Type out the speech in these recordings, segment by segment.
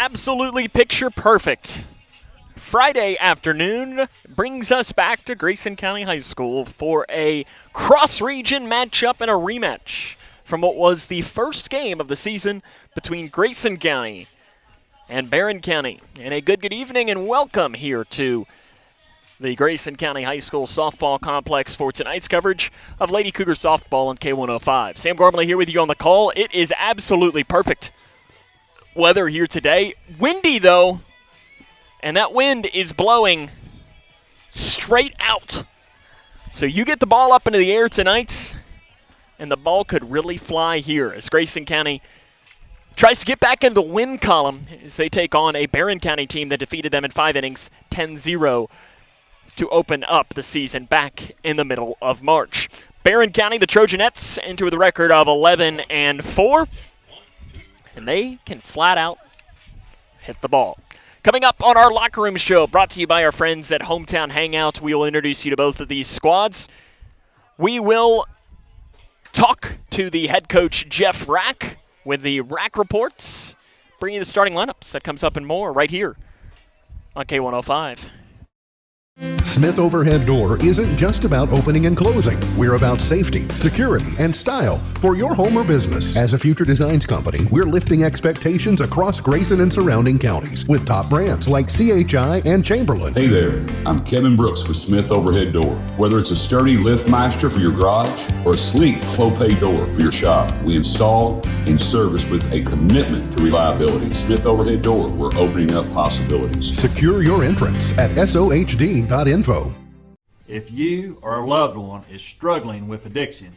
absolutely picture perfect. Friday afternoon brings us back to Grayson County High School for a cross-region matchup and a rematch from what was the first game of the season between Grayson County and Barren County. And a good evening and welcome here to the Grayson County High School softball complex for tonight's coverage of Lady Cougar softball on K105. Sam Gormley here with you on the call. It is absolutely perfect weather here today. Windy though, and that wind is blowing straight out. So you get the ball up into the air tonight, and the ball could really fly here as Grayson County tries to get back into the win column as they take on a Barren County team that defeated them in 5 innings, 10-0, to open up the season back in the middle of March. Barren County, the Trojanettes, enter with a record of 11-4, and they can flat out hit the ball. Coming up on our locker room show, brought to you by our friends at Hometown Hangout, we will introduce you to both of these squads. We will talk to the head coach, Jeff Rack, with the Rack Reports, bringing you the starting lineups. That comes up and more right here on K105. Smith Overhead Door isn't just about opening and closing. We're about safety, security, and style for your home or business. As a future designs company, we're lifting expectations across Grayson and surrounding counties with top brands like CHI and Chamberlain. Hey there, I'm Kevin Brooks with Smith Overhead Door. Whether it's a sturdy LiftMaster for your garage or a sleek Clopay door for your shop, we install and service with a commitment to reliability. Smith Overhead Door, we're opening up possibilities. Secure your entrance at SOHD.info. If you or a loved one is struggling with addiction,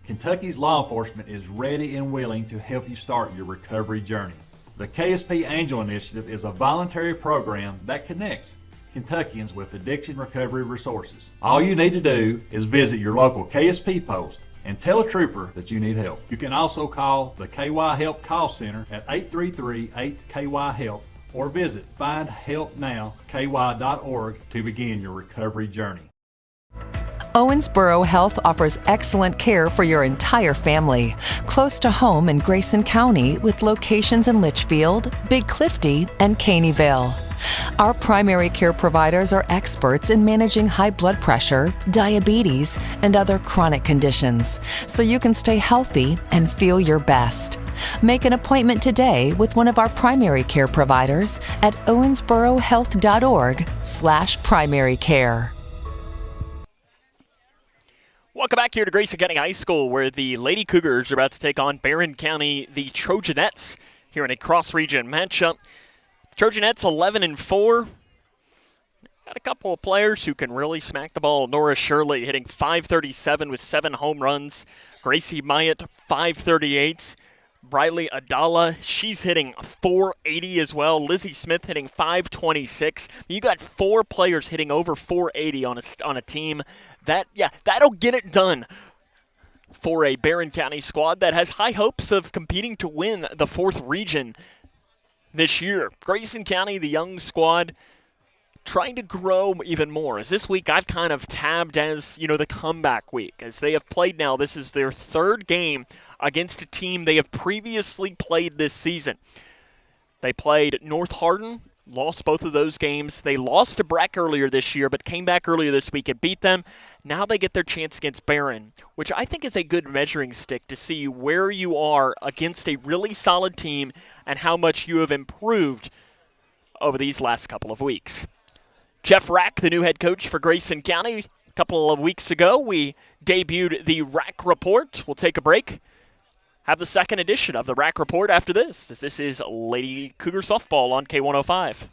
Kentucky's law enforcement is ready and willing to help you start your recovery journey. The KSP Angel Initiative is a voluntary program that connects Kentuckians with addiction recovery resources. All you need to do is visit your local KSP post and tell a trooper that you need help. You can also call the KY Help call center at 833-8KY-HELP or visit findhelpnowky.org to begin your recovery journey. Owensboro Health offers excellent care for your entire family. Close to home in Grayson County with locations in Litchfield, Big Clifty, and Caneyville. Our primary care providers are experts in managing high blood pressure, diabetes, and other chronic conditions, so you can stay healthy and feel your best. Make an appointment today with one of our primary care providers at owensborohealth.org/primary care. Welcome back here to Grayson County High School, where the Lady Cougars are about to take on Barren County, the Trojanettes, here in a cross-region matchup. The Trojanettes 11-4. Got a couple of players who can really smack the ball. Nora Shirley hitting .537 with 7 home runs. Gracie Myatt, .538. Briley Adala, she's hitting .480 as well. Lizzie Smith hitting .526. You got 4 players hitting over .480 on a team. That'll get it done for a Barren County squad that has high hopes of competing to win the 4th region this year. Grayson County, the young squad, trying to grow even more. As this week I've kind of tabbed as, the comeback week. As they have played now, this is their 3rd game against a team they have previously played this season. They played North Hardin, lost both of those games. They lost to Breck earlier this year, but came back earlier this week and beat them. Now they get their chance against Barren, which I think is a good measuring stick to see where you are against a really solid team and how much you have improved over these last couple of weeks. Jeff Rack, the new head coach for Grayson County. A couple of weeks ago, we debuted the Rack Report. We'll take a break. Have the second edition of the Rack Report after this, as this is Lady Cougar softball on K105.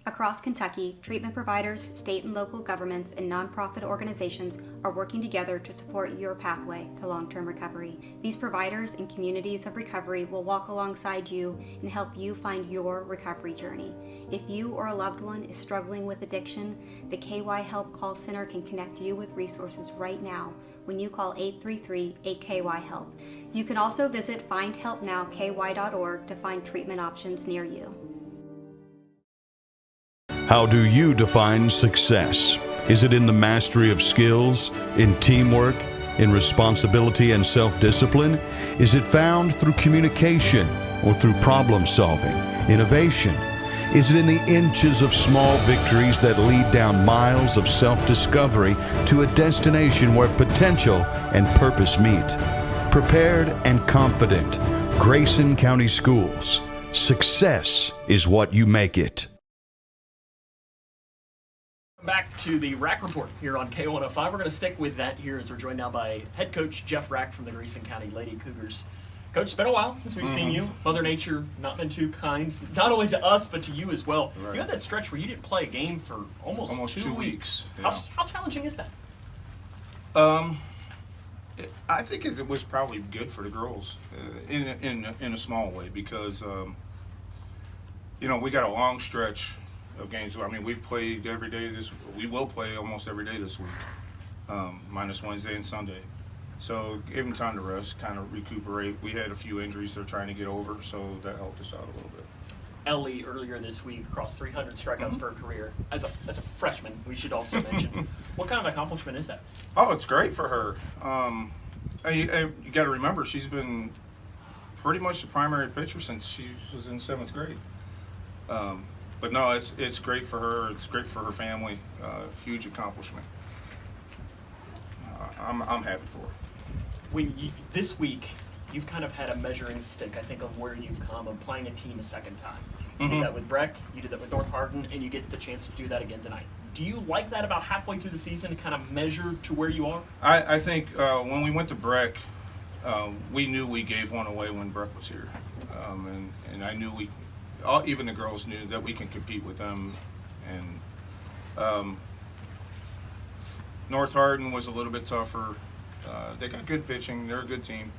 Across Kentucky, treatment providers, state and local governments, and nonprofit organizations are working together to support your pathway to long-term recovery. These providers and communities of recovery will walk alongside you and help you find your recovery journey. If you or a loved one is struggling with addiction, the KY Help Call Center can connect you with resources right now when you call 833-8KY-HELP. You can also visit findhelpnowky.org to find treatment options near you. How do you define success? Is it in the mastery of skills, in teamwork, in responsibility and self-discipline? Is it found through communication or through problem solving? innovation? Is it in the inches of small victories that lead down miles of self-discovery to a destination where potential and purpose meet? Prepared and confident, Grayson County Schools. Success is what you make it. Back to the Rack Report here on K105. We're going to stick with that here as we're joined now by head coach Jeff Rack from the Grayson County Lady Cougars. Coach, it's been a while since we've seen you. Mother Nature not been too kind, not only to us, but to you as well. Right. You had that stretch where you didn't play a game for almost 2 weeks. Yeah. How challenging is that? I think it was probably good for the girls in a small way because, we got a long stretch of games. I mean, we've played every day we will play almost every day this week, minus Wednesday and Sunday. So gave them time to rest, kind of recuperate. We had a few injuries they're trying to get over, so that helped us out a little bit. Ellie earlier this week crossed 300 strikeouts for her career. As a freshman, we should also mention. What kind of accomplishment is that? Oh, it's great for her. You got to remember, she's been pretty much the primary pitcher since she was in 7th grade. But no, it's great for her. It's great for her family. Huge accomplishment. I'm happy for her. This week, you've kind of had a measuring stick, I think, of where you've come of playing a team a second time. You did that with Breck, you did that with North Hardin, and you get the chance to do that again tonight. Do you like that about halfway through the season to kind of measure to where you are? I think when we went to Breck, we knew we gave one away when Breck was here. And I knew even the girls knew that we can compete with them. And North Hardin was a little bit tougher. They got good pitching. They're a good team.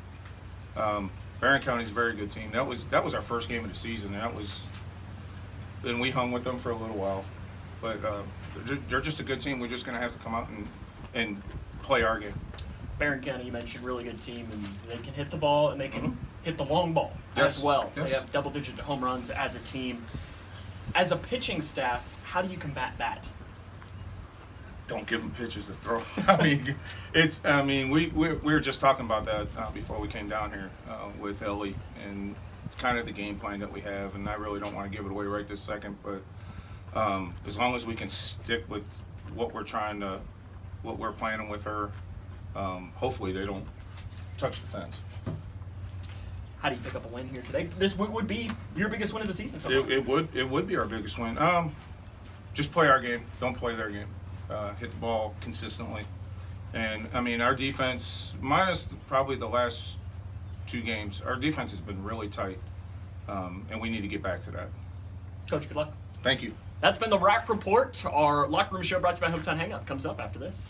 Barren County's a very good team. That was our first game of the season. And we hung with them for a little while. But they're just a good team. We're just going to have to come out and play our game. Barren County, you mentioned, really good team, and they can hit the ball and they can hit the long ball as well. Yes. They have double-digit home runs as a team. As a pitching staff, how do you combat that? Don't give them pitches to throw. We were just talking about that before we came down here with Ellie and kind of the game plan that we have, and I really don't want to give it away right this second, but as long as we can stick with what we're planning with her, hopefully they don't touch the fence. How do you pick up a win here today? This would be your biggest win of the season so far. It would be our biggest win. Just play our game. Don't play their game. Hit the ball consistently. And, our defense, minus probably the last 2 games, our defense has been really tight, and we need to get back to that. Coach, good luck. Thank you. That's been the Rack Report. Our locker room show brought to you by Hometown Hangout comes up after this.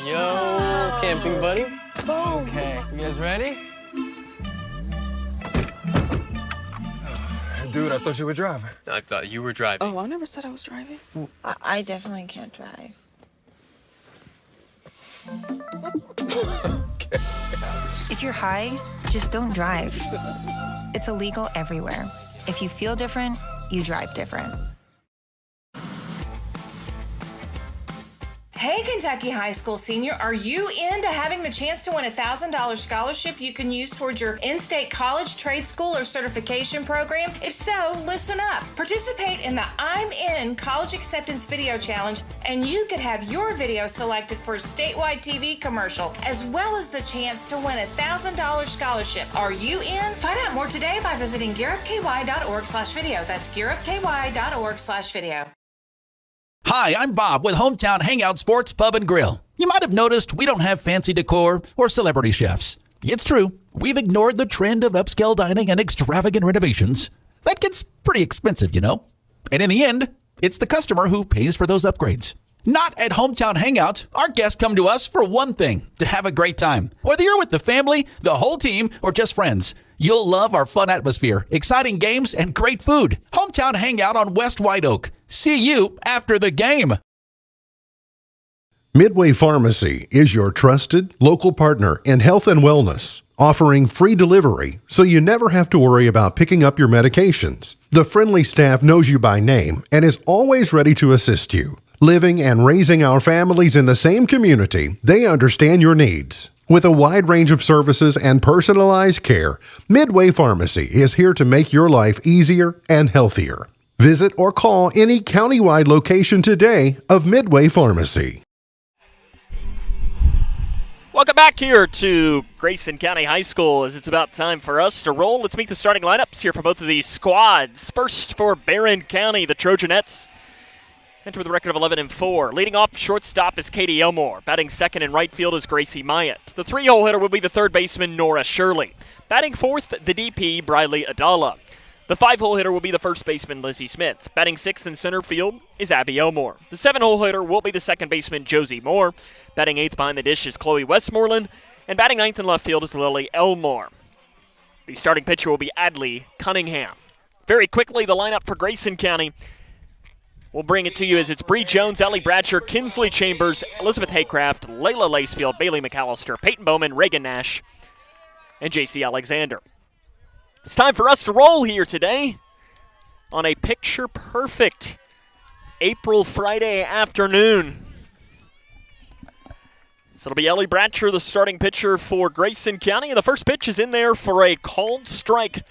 Yo, camping buddy. Okay, you guys ready? Dude, I thought you were driving. I thought you were driving. Oh, I never said I was driving. I definitely can't drive. Okay. If you're high, just don't drive. It's illegal everywhere. If you feel different, you drive different. Hey, Kentucky high school senior, are you into having the chance to win a $1,000 scholarship you can use towards your in-state college, trade school, or certification program? If so, listen up. Participate in the I'm In College Acceptance Video Challenge, and you could have your video selected for a statewide TV commercial, as well as the chance to win a $1,000 scholarship. Are you in? Find out more today by visiting gearupky.org/video. That's gearupky.org/video. Hi, I'm Bob with Hometown Hangout Sports Pub and Grill. You might have noticed we don't have fancy decor or celebrity chefs. It's true, we've ignored the trend of upscale dining and extravagant renovations. That gets pretty expensive, And in the end, it's the customer who pays for those upgrades. Not at Hometown Hangout. Our guests come to us for one thing, to have a great time. Whether you're with the family, the whole team, or just friends, you'll love our fun atmosphere, exciting games, and great food. Hometown Hangout on West White Oak. See you after the game. Midway Pharmacy is your trusted local partner in health and wellness, offering free delivery so you never have to worry about picking up your medications. The friendly staff knows you by name and is always ready to assist you. Living and raising our families in the same community, they understand your needs. With a wide range of services and personalized care, Midway Pharmacy is here to make your life easier and healthier. Visit or call any countywide location today of Midway Pharmacy. Welcome back here to Grayson County High School as it's about time for us to roll. Let's meet the starting lineups here for both of these squads. First for Barren County, the Trojanettes enter with a record of 11-4. Leading off shortstop is Katie Elmore. Batting second in right field is Gracie Myatt. The 3-hole hitter will be the third baseman Nora Shirley. Batting fourth, the DP Briley Adala. The 5-hole hitter will be the first baseman Lizzie Smith. Batting sixth in center field is Abby Elmore. The 7-hole hitter will be the second baseman Josie Moore. Batting eighth behind the dish is Chloe Westmoreland. And batting ninth in left field is Lily Elmore. The starting pitcher will be Adley Cunningham. Very quickly, the lineup for Grayson County. We'll bring it to you as it's Bree Jones, Ellie Bratcher, Kinsley Chambers, Elizabeth Haycraft, Layla Lacefield, Bailey McAllister, Peyton Bowman, Reagan Nash, and J.C. Alexander. It's time for us to roll here today on a picture-perfect April Friday afternoon. So it'll be Ellie Bratcher, the starting pitcher for Grayson County, and the first pitch is in there for a called strike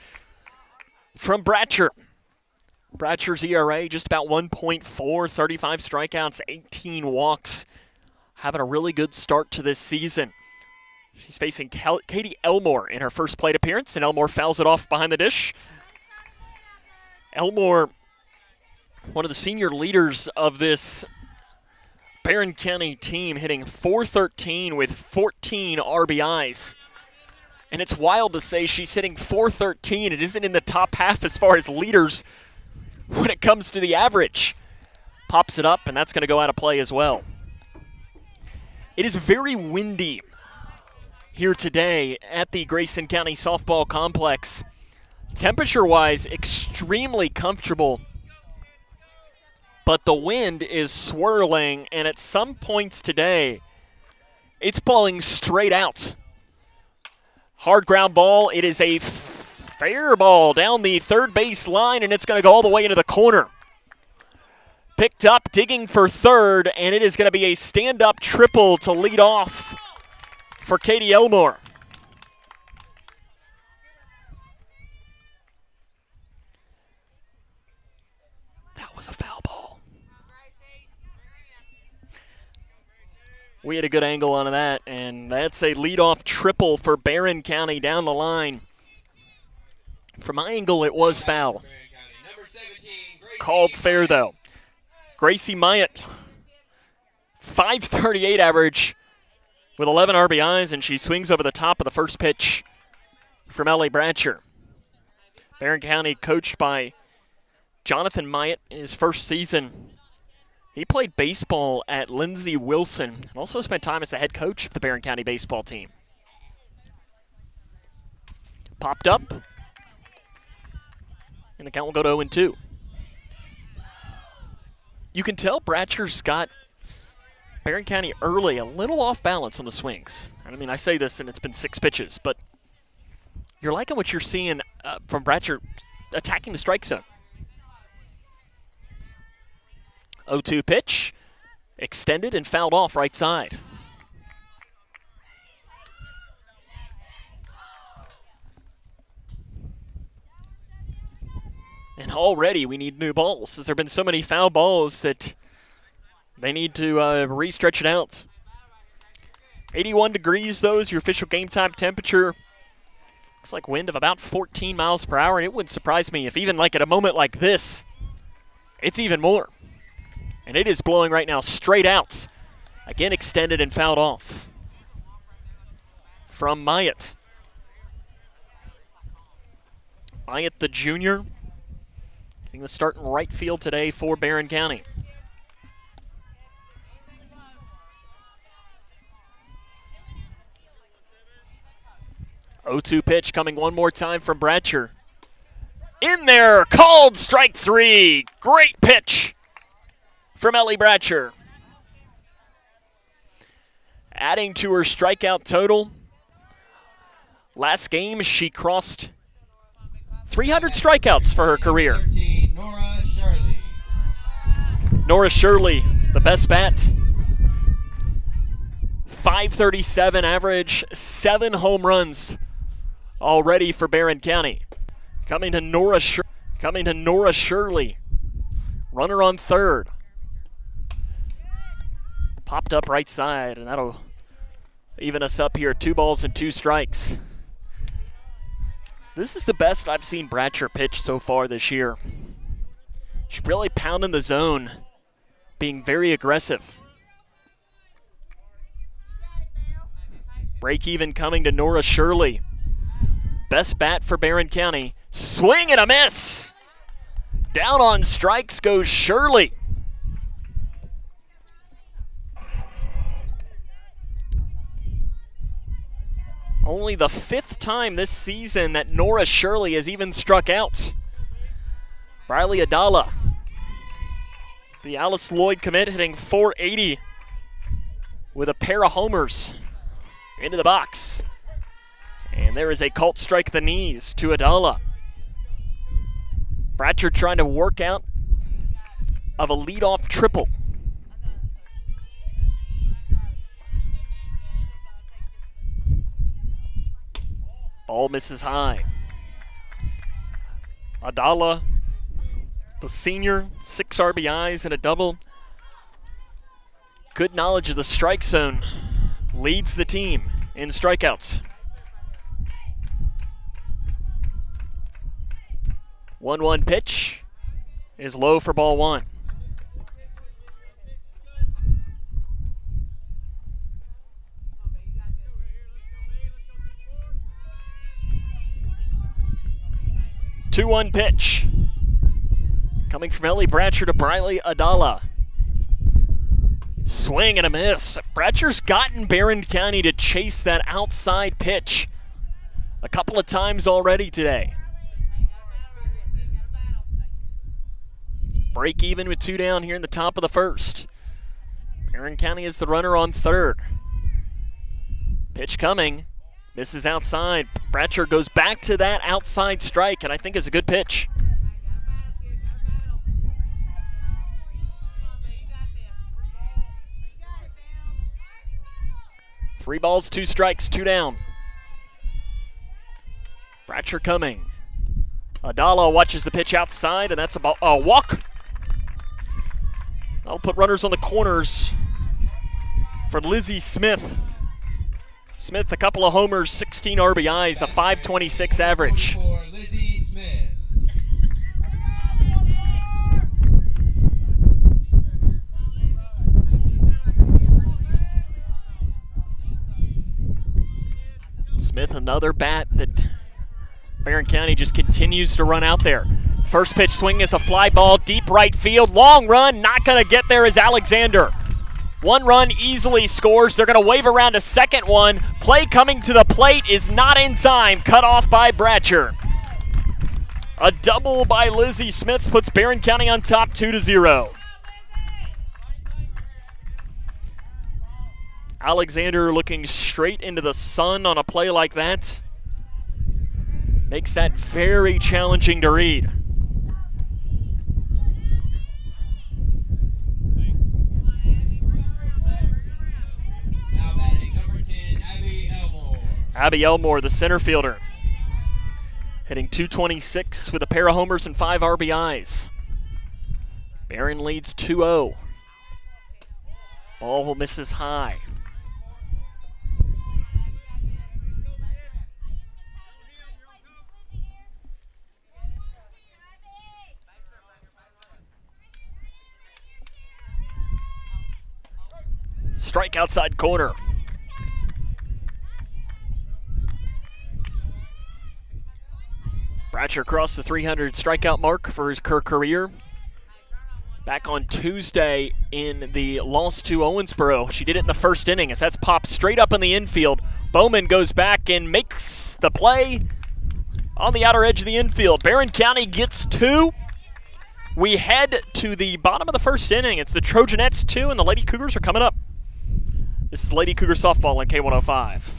from Bratcher. Bratcher's ERA just about 1.4, 35 strikeouts, 18 walks. Having a really good start to this season. She's facing Katie Elmore in her first plate appearance, and Elmore fouls it off behind the dish. Elmore, one of the senior leaders of this Barren County team, hitting .413 with 14 RBIs. And it's wild to say she's hitting .413. It isn't in the top half as far as leaders when it comes to the average. Pops it up, and that's going to go out of play as well. It is very windy here today at the Grayson County Softball Complex. Temperature-wise, extremely comfortable, but the wind is swirling, and at some points today, it's blowing straight out. Hard ground ball. It is a fair ball down the third base line, and it's going to go all the way into the corner. Picked up, digging for third, and it is going to be a stand-up triple to lead off for Katie Elmore. That was a foul ball. We had a good angle on that, and that's a leadoff triple for Barren County down the line. From my angle, it was foul. Called fair, though. Gracie Myatt, .538 average with 11 RBIs, and she swings over the top of the first pitch from Ellie Bratcher. Barren County coached by Jonathan Myatt in his first season. He played baseball at Lindsey Wilson and also spent time as the head coach of the Barren County baseball team. Popped up. And the count will go to 0-2. You can tell Bratcher's got Barren County early a little off balance on the swings. I mean, I say this and it's been 6 pitches, but you're liking what you're seeing from Bratcher attacking the strike zone. 0-2 pitch, extended and fouled off right side. And already we need new balls, as there have been so many foul balls that they need to re-stretch it out. 81 degrees, though, is your official game time temperature. Looks like wind of about 14 miles per hour, and it wouldn't surprise me if even like at a moment like this, it's even more. And it is blowing right now straight out. Again, extended and fouled off from Myatt. Myatt, the junior, getting the start in right field today for Barren County. .02 pitch coming one more time from Bratcher. In there, called strike 3. Great pitch from Ellie Bratcher. Adding to her strikeout total. Last game, she crossed 300 strikeouts for her career. Nora Shirley, the best bat. .537 average, 7 home runs already for Barren County. Coming to Nora Shirley. Runner on third. Popped up right side, and that'll even us up here. 2 balls and 2 strikes. This is the best I've seen Bratcher pitch so far this year. She's really pounding the zone, being very aggressive. Break even coming to Nora Shirley. Best bat for Barren County. Swing and a miss. Down on strikes goes Shirley. Only the 5th time this season that Nora Shirley has even struck out. Briley Adala, the Alice Lloyd commit, hitting .480 with a pair of homers into the box. And there is a called strike at the knees to Adala. Bratcher trying to work out of a leadoff triple. Ball misses high. Adala, the senior, 6 RBIs and a double. Good knowledge of the strike zone. Leads the team in strikeouts. 1-1 pitch is low for ball 1. Two-one pitch. Coming from Ellie Bratcher to Briley Adala. Swing and a miss. Bratcher's gotten Barren County to chase that outside pitch a couple of times already today. Break even with 2 down here in the top of the 1st. Barren County is the runner on third. Pitch coming. Misses outside. Bratcher goes back to that outside strike, and I think it's a good pitch. Three balls, 2 strikes, 2 down. Bratcher coming. Adala watches the pitch outside, and that's a walk. That'll put runners on the corners for Lizzie Smith. Smith, a couple of homers, 16 RBIs, a .526 average. Smith, another bat that Barren County just continues to run out there. First pitch swing is a fly ball, deep right field, long run, not going to get there is Alexander. 1 run easily scores. They're going to wave around a second one. Play coming to the plate is not in time. Cut off by Bratcher. A double by Lizzie Smith puts Barren County on top 2-0. Alexander looking straight into the sun on a play like that makes that very challenging to read. Abby Elmore, the center fielder, hitting .226 with a pair of homers and 5 RBIs. Barren leads 2-0. Ball misses high. Strike outside corner. Bratcher crossed the 300 strikeout mark for his career. Back on Tuesday in the loss to Owensboro. She did it in the 1st inning as that's popped straight up in the infield. Bowman goes back and makes the play on the outer edge of the infield. Barren County gets 2. We head to the bottom of the 1st inning. It's the Trojanettes 2 and the Lady Cougars are coming up. This is Lady Cougar softball on K105.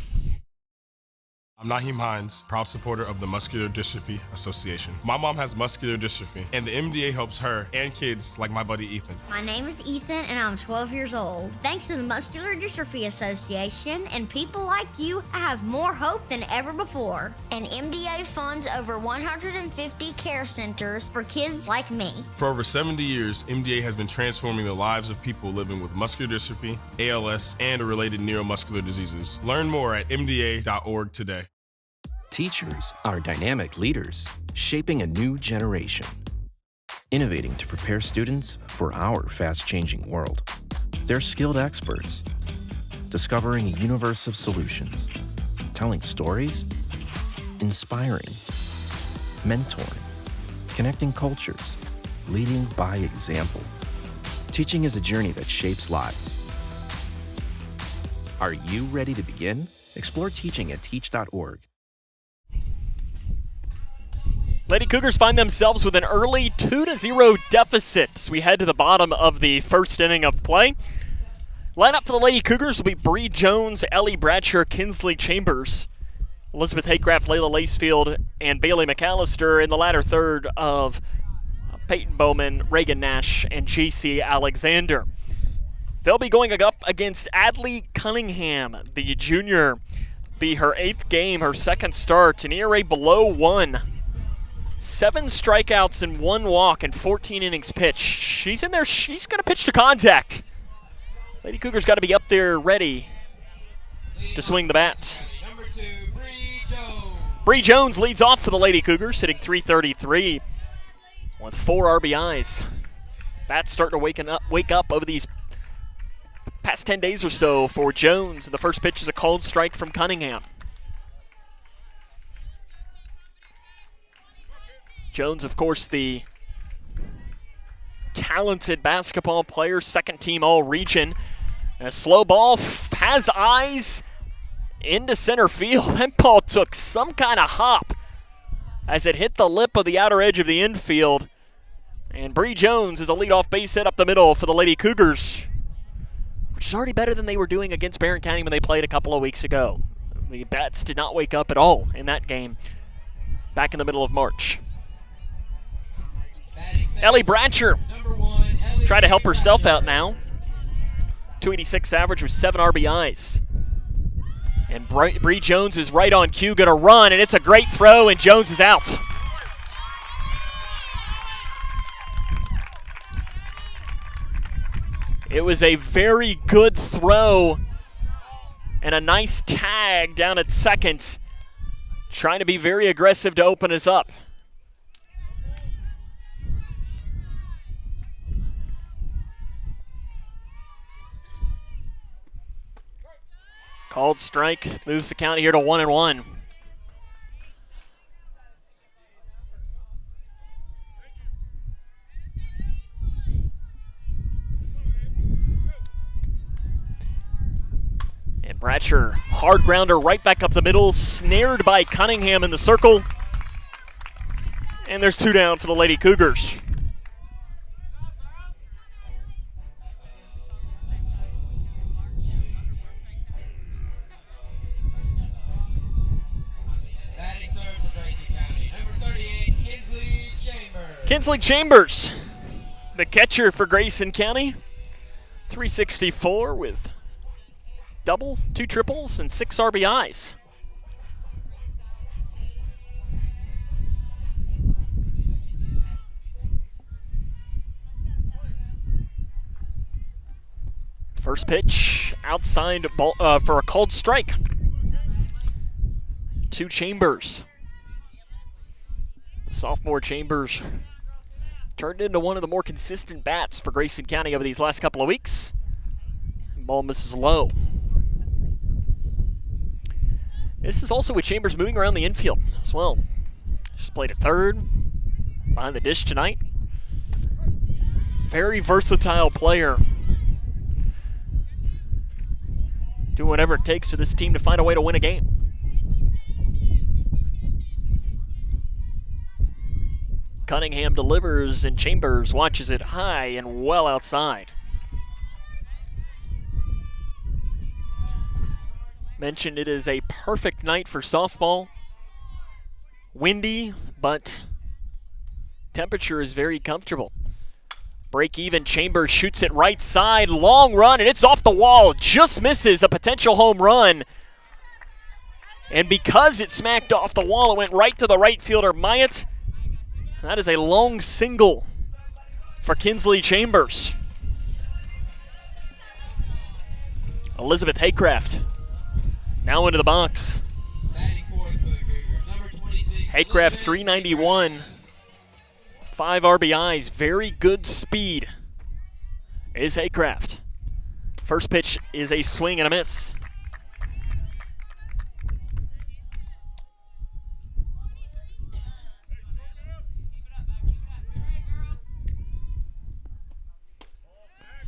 I'm Naheem Hines, proud supporter of the Muscular Dystrophy Association. My mom has muscular dystrophy, and the MDA helps her and kids like my buddy Ethan. My name is Ethan, and I'm 12 years old. Thanks to the Muscular Dystrophy Association and people like you, I have more hope than ever before. And MDA funds over 150 care centers for kids like me. For over 70 years, MDA has been transforming the lives of people living with muscular dystrophy, ALS, and related neuromuscular diseases. Learn more at mda.org today. Teachers are dynamic leaders, shaping a new generation, innovating to prepare students for our fast-changing world. They're skilled experts, discovering a universe of solutions, telling stories, inspiring, mentoring, connecting cultures, leading by example. Teaching is a journey that shapes lives. Are you ready to begin? Explore teaching at teach.org. Lady Cougars find themselves with an early 2-0 deficit as we head to the bottom of the first inning of play. Lineup for the Lady Cougars will be Bree Jones, Ellie Bradshaw, Kinsley Chambers, Elizabeth Haycraft, Layla Lacefield, and Bailey McAllister in the latter third of Peyton Bowman, Reagan Nash, and J.C. Alexander. They'll be going up against Adley Cunningham, the junior. Be her 8th game, her second start, an ERA below 1. 7 strikeouts and 1 walk in 14 innings pitched. She's in there. She's going to pitch to contact. Lady Cougars got to be up there ready to swing the bat. Bree Jones leads off for the Lady Cougars, hitting .333 with 4 RBIs. Bat's starting to wake up over these past 10 days or so for Jones. The first pitch is a called strike from Cunningham. Jones, of course, the talented basketball player, second team all-region. A slow ball has eyes into center field. That ball took some kind of hop as it hit the lip of the outer edge of the infield. And Bree Jones is a leadoff base hit up the middle for the Lady Cougars, which is already better than they were doing against Barren County when they played a couple of weeks ago. The bats did not wake up at all in that game back in the middle of March. Ellie Bradshaw try to help herself out now. .286 average with 7 RBIs. And Bree Jones is right on cue, going to run, and it's a great throw, and Jones is out. It was a very good throw and a nice tag down at second, trying to be very aggressive to open us up. Called strike moves the count here to 1-1. And Bradshaw, hard grounder right back up the middle, snared by Cunningham in the circle. And there's 2 down for the Lady Cougars. Kinsley Chambers, the catcher for Grayson County, .364 with double, 2 triples, and 6 RBIs. First pitch outside ball, for a called strike to Chambers. Sophomore Chambers turned into one of the more consistent bats for Grayson County over these last couple of weeks. Ball misses low. This is also with Chambers moving around the infield as well. She's played at third, behind the dish tonight. Very versatile player. Doing whatever it takes for this team to find a way to win a game. Cunningham delivers, and Chambers watches it high and well outside. Mentioned it is a perfect night for softball. Windy, but temperature is very comfortable. Break even, Chambers shoots it right side, long run, and it's off the wall. Just misses a potential home run. And because it smacked off the wall, it went right to the right fielder, Myatt. That is a long single for Kinsley Chambers. Elizabeth Haycraft now into the box. Haycraft 391, 5 RBIs, very good speed is Haycraft. First pitch is a swing and a miss.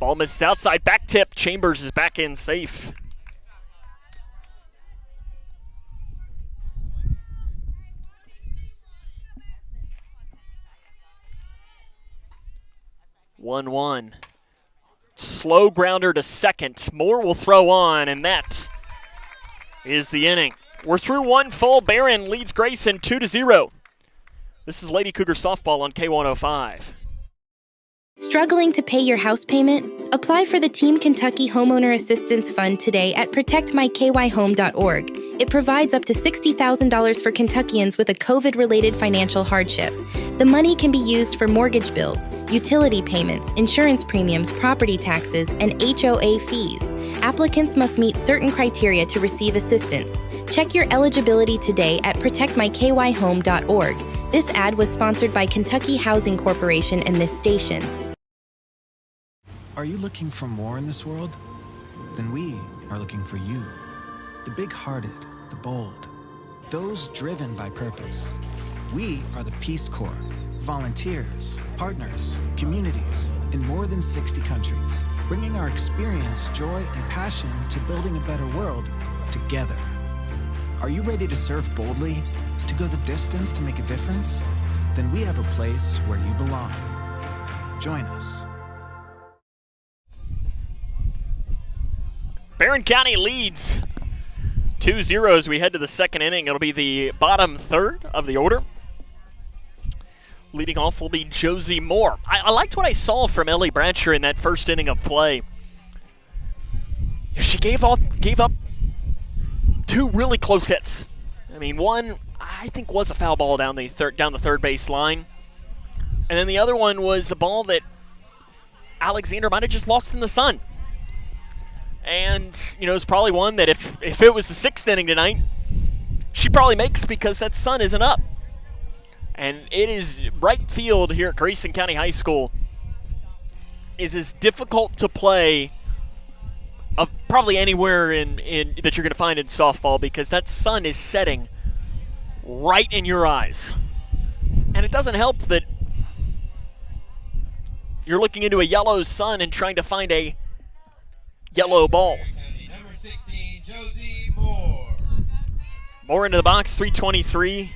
Ball misses outside, back tip. Chambers is back in safe. One. Slow grounder to second. Moore will throw on, and that is the inning. We're through one full. Barren leads Grayson 2-0. This is Lady Cougar softball on K105. Struggling to pay your house payment? Apply for the Team Kentucky Homeowner Assistance Fund today at protectmykyhome.org. It provides up to $60,000 for Kentuckians with a COVID-related financial hardship. The money can be used for mortgage bills, utility payments, insurance premiums, property taxes, and HOA fees. Applicants must meet certain criteria to receive assistance. Check your eligibility today at protectmykyhome.org. This ad was sponsored by Kentucky Housing Corporation and this station. Are you looking for more in this world? Then we are looking for you. The big-hearted, the bold, those driven by purpose. We are the Peace Corps, volunteers, partners, communities in more than 60 countries, bringing our experience, joy, and passion to building a better world together. Are you ready to serve boldly, to go the distance to make a difference? Then we have a place where you belong. Join us. Barren County leads 2-0 as we head to the second inning. It'll be the bottom third of the order. Leading off will be Josie Moore. I liked what I saw from Ellie Bratcher in that first inning of play. She gave up 2 really close hits. I mean, one I think was a foul ball down the third base line, and then the other one was a ball that Alexander might have just lost in the sun. And, you know, it's probably one that if it was the 6th inning tonight, she probably makes because that sun isn't up. And it is right field here at Grayson County High School is as difficult to play of probably anywhere in that you're going to find in softball because that sun is setting right in your eyes. And it doesn't help that you're looking into a yellow sun and trying to find a yellow ball. Number 16, Josie Moore. Moore into the box, 323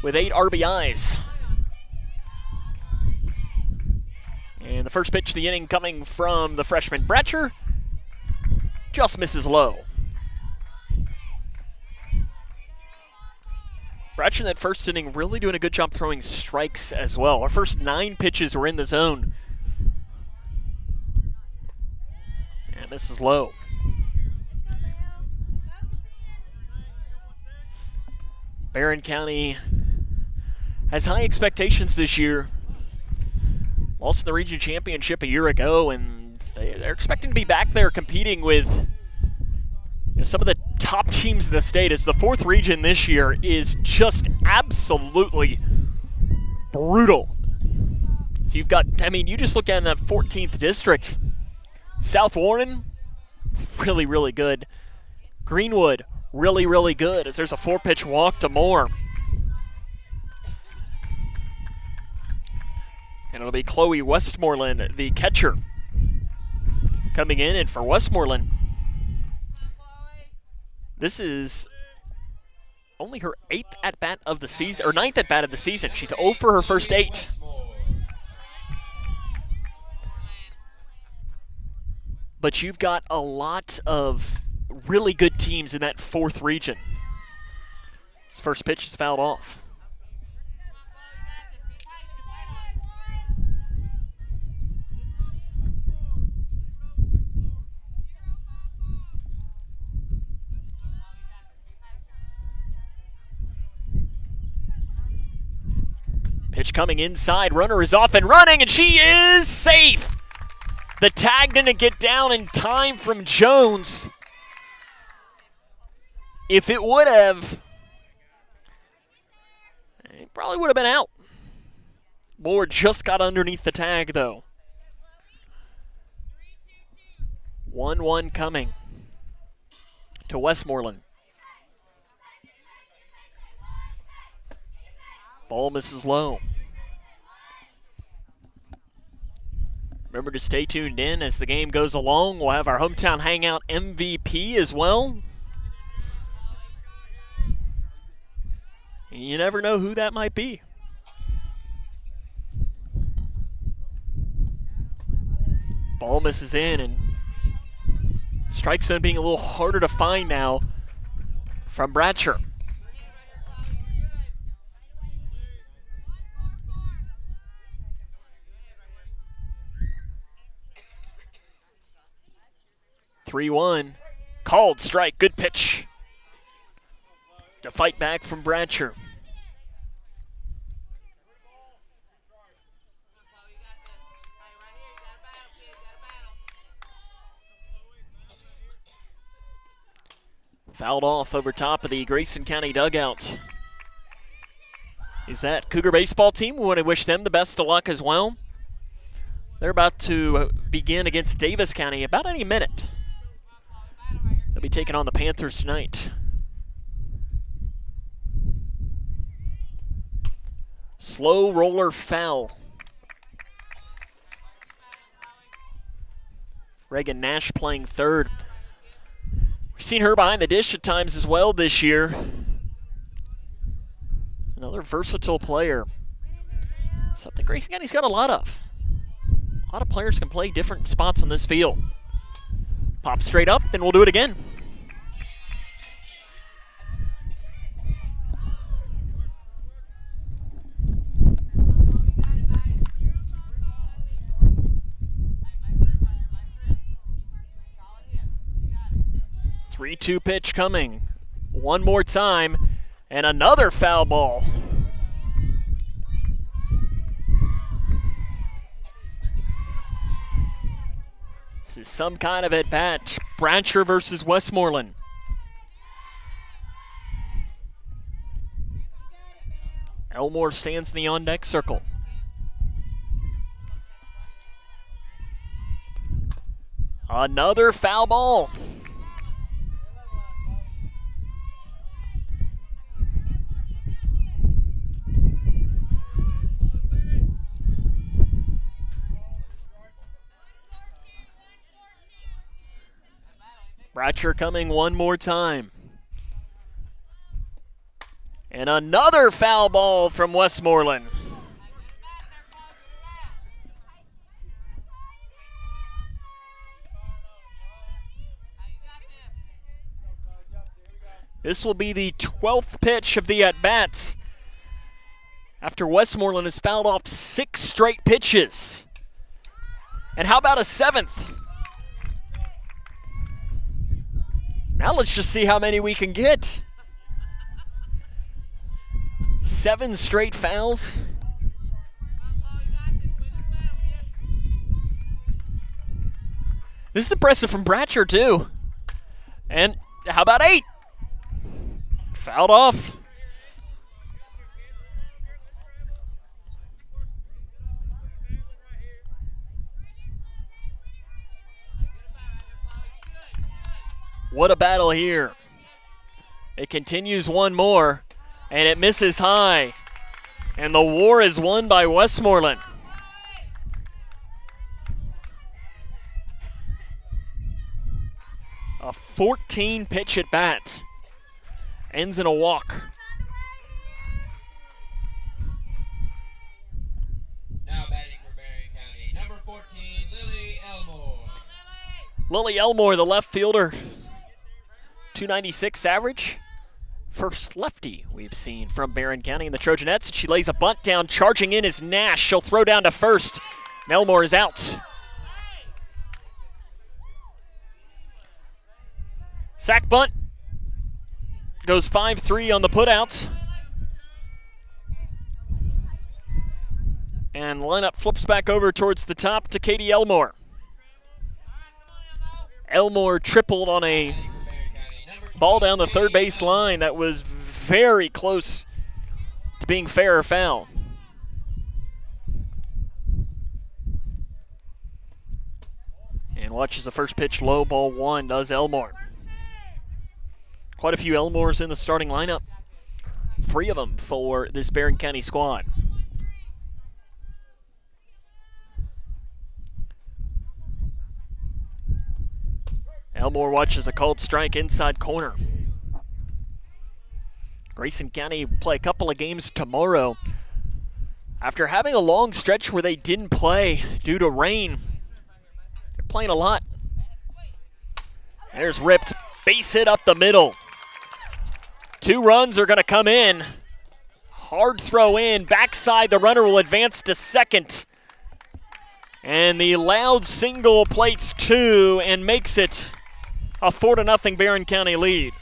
with 8 RBIs. And the first pitch of the inning coming from the freshman Bratcher just misses low. Bratcher in that first inning really doing a good job throwing strikes as well. Our first 9 pitches were in the zone. And misses low. Barren County has high expectations this year. Lost the region championship a year ago, and they're expecting to be back there competing with some of the top teams in the state. As the 4th region this year is just absolutely brutal. So you've got, I mean, you just look at that 14th district. South Warren, really, really good. Greenwood, really, really good, as there's a 4-pitch walk to Moore. And it'll be Chloe Westmoreland, the catcher, coming in. And for Westmoreland, this is only her 8th at-bat of the season, or 9th at-bat of the season. She's 0 for her first 8. But you've got a lot of really good teams in that 4th region. His first pitch is fouled off. Pitch coming inside, runner is off and running, and she is safe. The tag didn't get down in time from Jones. If it would have, it probably would have been out. Moore just got underneath the tag, though. 1-1 coming to Westmoreland. Ball misses low. Remember to stay tuned in as the game goes along. We'll have our hometown hangout MVP as well. You never know who that might be. Ball misses in, and strike zone being a little harder to find now from Bratcher. (3-1). Called strike. Good pitch to fight back from Bratcher. Fouled off over top of the Grayson County dugout. Is that Cougar baseball team? We want to wish them the best of luck as well. They're about to begin against Davis County about any minute. They'll be taking on the Panthers tonight. Slow roller foul. Reagan Nash playing third. We've seen her behind the dish at times as well this year. Another versatile player. Something Grayson County's got a lot of. A lot of players can play different spots on this field. Pop straight up, and we'll do it again. (3-2) pitch coming. One more time, and another foul ball. This is some kind of at-bat. Bratcher versus Westmoreland. Elmore stands in the on-deck circle. Another foul ball. Bratcher coming one more time. And another foul ball from Westmoreland. This will be the 12th pitch of the at-bats after Westmoreland has fouled off 6 straight pitches. And how about a 7th? Now let's just see how many we can get. 7 straight fouls. This is impressive from Bratcher, too. And how about 8? Fouled off. What a battle here. It continues one more, and it misses high. And the war is won by Westmoreland. A 14-pitch at bat. Ends in a walk. Now batting for Barren County, number 14, Lily Elmore. Lily Elmore, the left fielder. .296 average. First lefty we've seen from Barren County in the Trojanettes. She lays a bunt down. Charging in is Nash. She'll throw down to first. Elmore is out. Sack bunt. Goes 5-3 on the putouts. And lineup flips back over towards the top to Katie Elmore. Elmore tripled on a ball down the third base line that was very close to being fair or foul. And watches the first pitch low, ball one, does Elmore. Quite a few Elmores in the starting lineup. 3 of them for this Barren County squad. Elmore watches a called strike inside corner. Grayson County play a couple of games tomorrow. After having a long stretch where they didn't play due to rain, they're playing a lot. There's ripped, base hit up the middle. 2 runs are going to come in. Hard throw in, backside, the runner will advance to second. And the loud single plates 2 and makes it a 4-0 Barren County lead.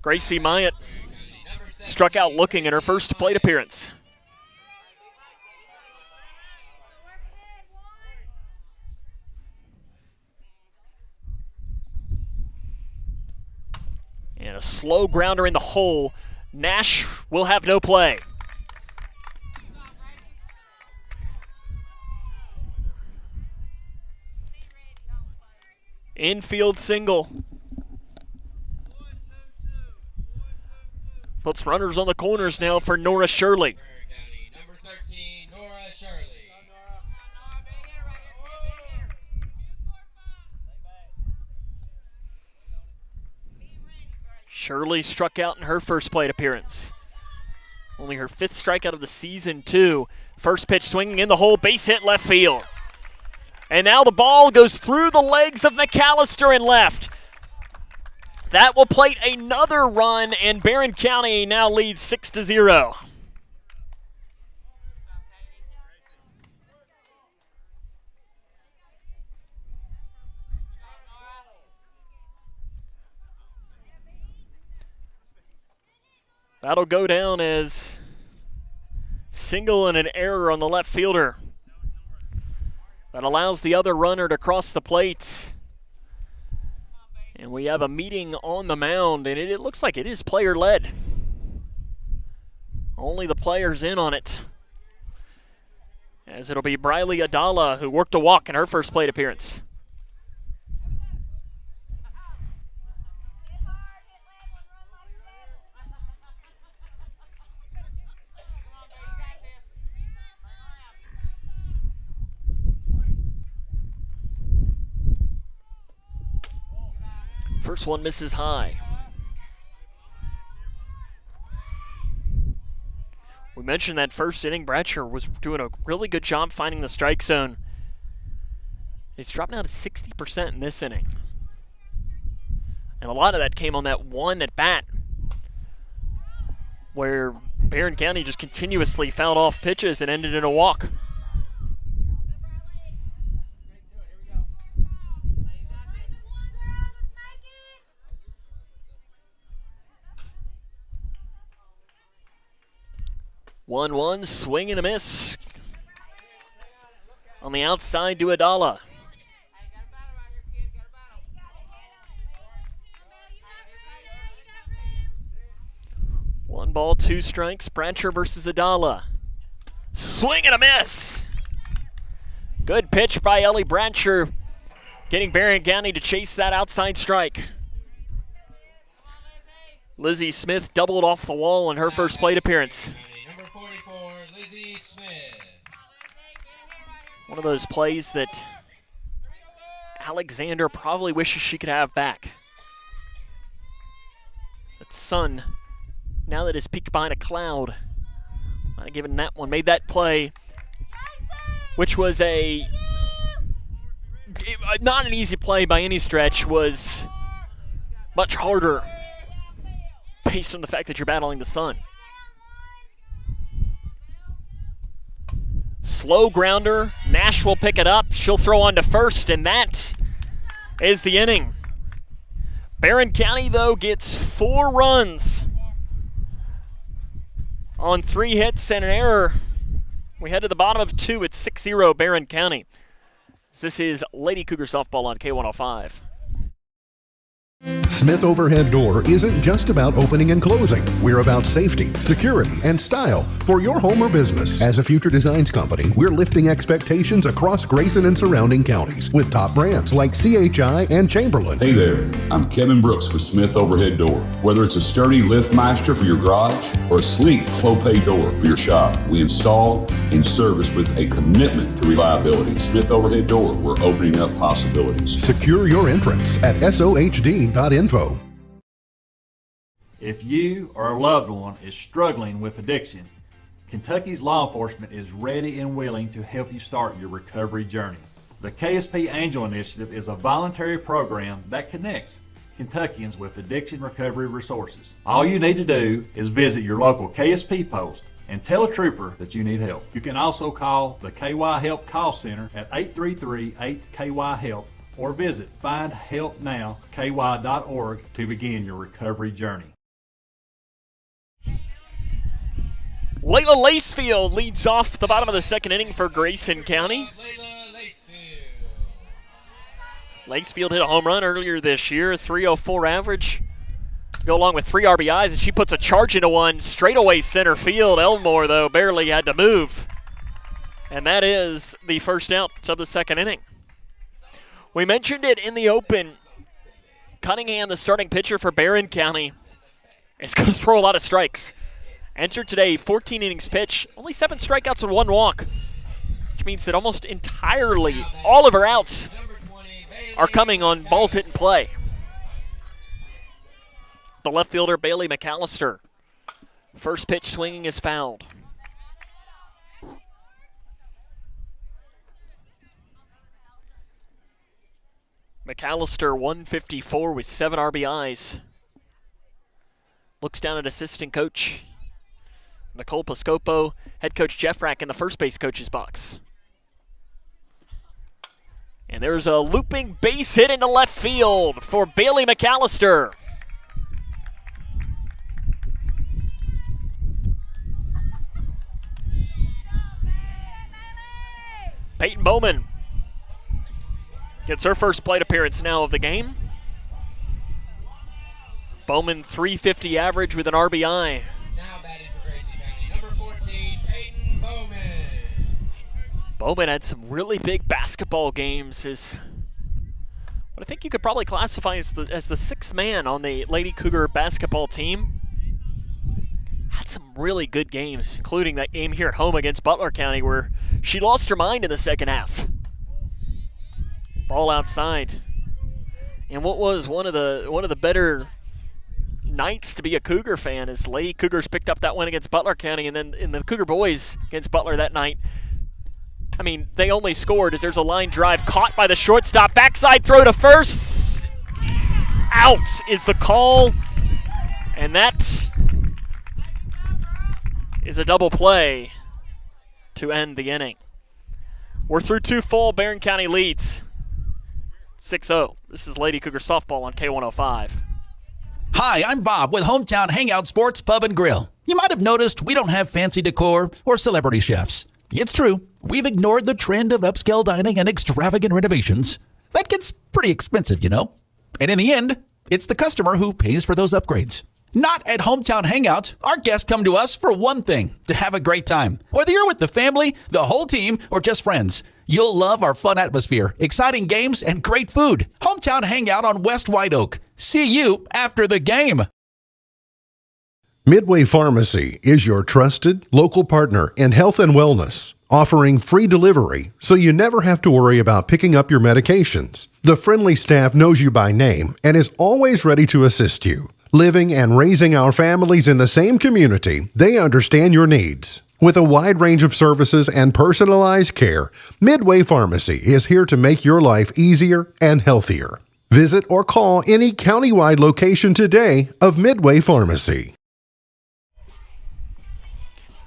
Gracie Myatt struck out looking in her first plate appearance. And a slow grounder in the hole. Nash will have no play. Infield single. Puts runners on the corners now for Nora Shirley. Number 13, Nora Shirley. Shirley struck out in her first plate appearance. Only her 5th strikeout of the season, too. First pitch swinging in the hole, base hit left field. And now the ball goes through the legs of McAllister and left. That will plate another run, and Barren County now leads 6-0. That'll go down as single and an error on the left fielder. That allows the other runner to cross the plate. And we have a meeting on the mound, and it looks like it is player-led. Only the players in on it. As it'll be Briley Adala, who worked a walk in her first plate appearance. First one misses high. We mentioned that first inning, Bradshaw was doing a really good job finding the strike zone. He's dropped now to 60% in this inning. And a lot of that came on that one at bat where Barren County just continuously fouled off pitches and ended in a walk. One, swing and a miss. On the outside to Adala. One ball, 2 strikes. Brancher versus Adala. Swing and a miss. Good pitch by Ellie Brancher, getting Barren County to chase that outside strike. Lizzie Smith doubled off the wall in her first plate appearance. One of those plays that Alexander probably wishes she could have back. That son now that is peeked behind a cloud. Might have given that one, made that play, which was not an easy play by any stretch, was much harder based on the fact that you're battling the sun. Slow grounder, Nash will pick it up, she'll throw on to first, and that is the inning. Barren County, though, gets 4 runs on 3 hits and an error. We head to the bottom of 2. It's 6-0 Barren County. This is Lady Cougar Softball on K105. Smith Overhead Door isn't just about opening and closing. We're about safety, security, and style for your home or business. As a future designs company, we're lifting expectations across Grayson and surrounding counties with top brands like CHI and Chamberlain. Hey there, I'm Kevin Brooks with Smith Overhead Door. Whether it's a sturdy lift master for your garage or a sleek clopay door for your shop, we install and service with a commitment to reliability. Smith Overhead Door, we're opening up possibilities. Secure your entrance at SOHD.info. If you or a loved one is struggling with addiction, Kentucky's law enforcement is ready and willing to help you start your recovery journey. The KSP Angel Initiative is a voluntary program that connects Kentuckians with addiction recovery resources. All you need to do is visit your local KSP post and tell a trooper that you need help. You can also call the KY Help Call Center at 833-8-KY-HELP or visit findhelpnowky.org to begin your recovery journey. Layla Lacefield leads off the bottom of the second inning for Grayson County. Lacefield hit a home run earlier this year, 304 average. Go along with 3 RBIs, and she puts a charge into one straightaway center field. Elmore, though, barely had to move. And that is the first out of the second inning. We mentioned it in the open. Cunningham, the starting pitcher for Barren County, is going to throw a lot of strikes. Entered today, 14 innings pitched, only 7 strikeouts and 1 walk, which means that almost entirely all of her outs are coming on balls hit in play. The left fielder, Bailey McAllister. First pitch swinging is fouled. McAllister, 154 with 7 RBIs. Looks down at assistant coach Nicole Piscopo, head coach Jeff Rack in the first base coach's box. And there's a looping base hit into left field for Bailey McAllister. Peyton Bowman gets her first plate appearance now of the game. Bowman, 350 average with an RBI. Now batting for Grayson County, number 14, Peyton Bowman. Bowman had some really big basketball games. Is what I think you could probably classify as the 6th man on the Lady Cougar basketball team. Had some really good games, including that game here at home against Butler County where she lost her mind in the second half. Ball outside. And what was one of the better nights to be a Cougar fan is Lady Cougars picked up that win against Butler County, and then in the Cougar boys against Butler that night, I mean, they only scored as there's a line drive caught by the shortstop. Backside throw to first. Out is the call, and that is a double play to end the inning. We're through 2 full. Barren County leads 6-0. This is Lady Cougar Softball on K105. Hi, I'm Bob with Hometown Hangout Sports Pub and Grill. You might have noticed we don't have fancy decor or celebrity chefs. It's true, we've ignored the trend of upscale dining and extravagant renovations. That gets pretty expensive, you know. And in the end, it's the customer who pays for those upgrades. Not at Hometown Hangout. Our guests come to us for one thing, to have a great time. Whether you're with the family, the whole team, or just friends, you'll love our fun atmosphere, exciting games, and great food. Hometown Hangout on West White Oak. See you after the game. Midway Pharmacy is your trusted local partner in health and wellness, offering free delivery so you never have to worry about picking up your medications. The friendly staff knows you by name and is always ready to assist you. Living and raising our families in the same community, they understand your needs. With a wide range of services and personalized care, Midway Pharmacy is here to make your life easier and healthier. Visit or call any countywide location today of Midway Pharmacy.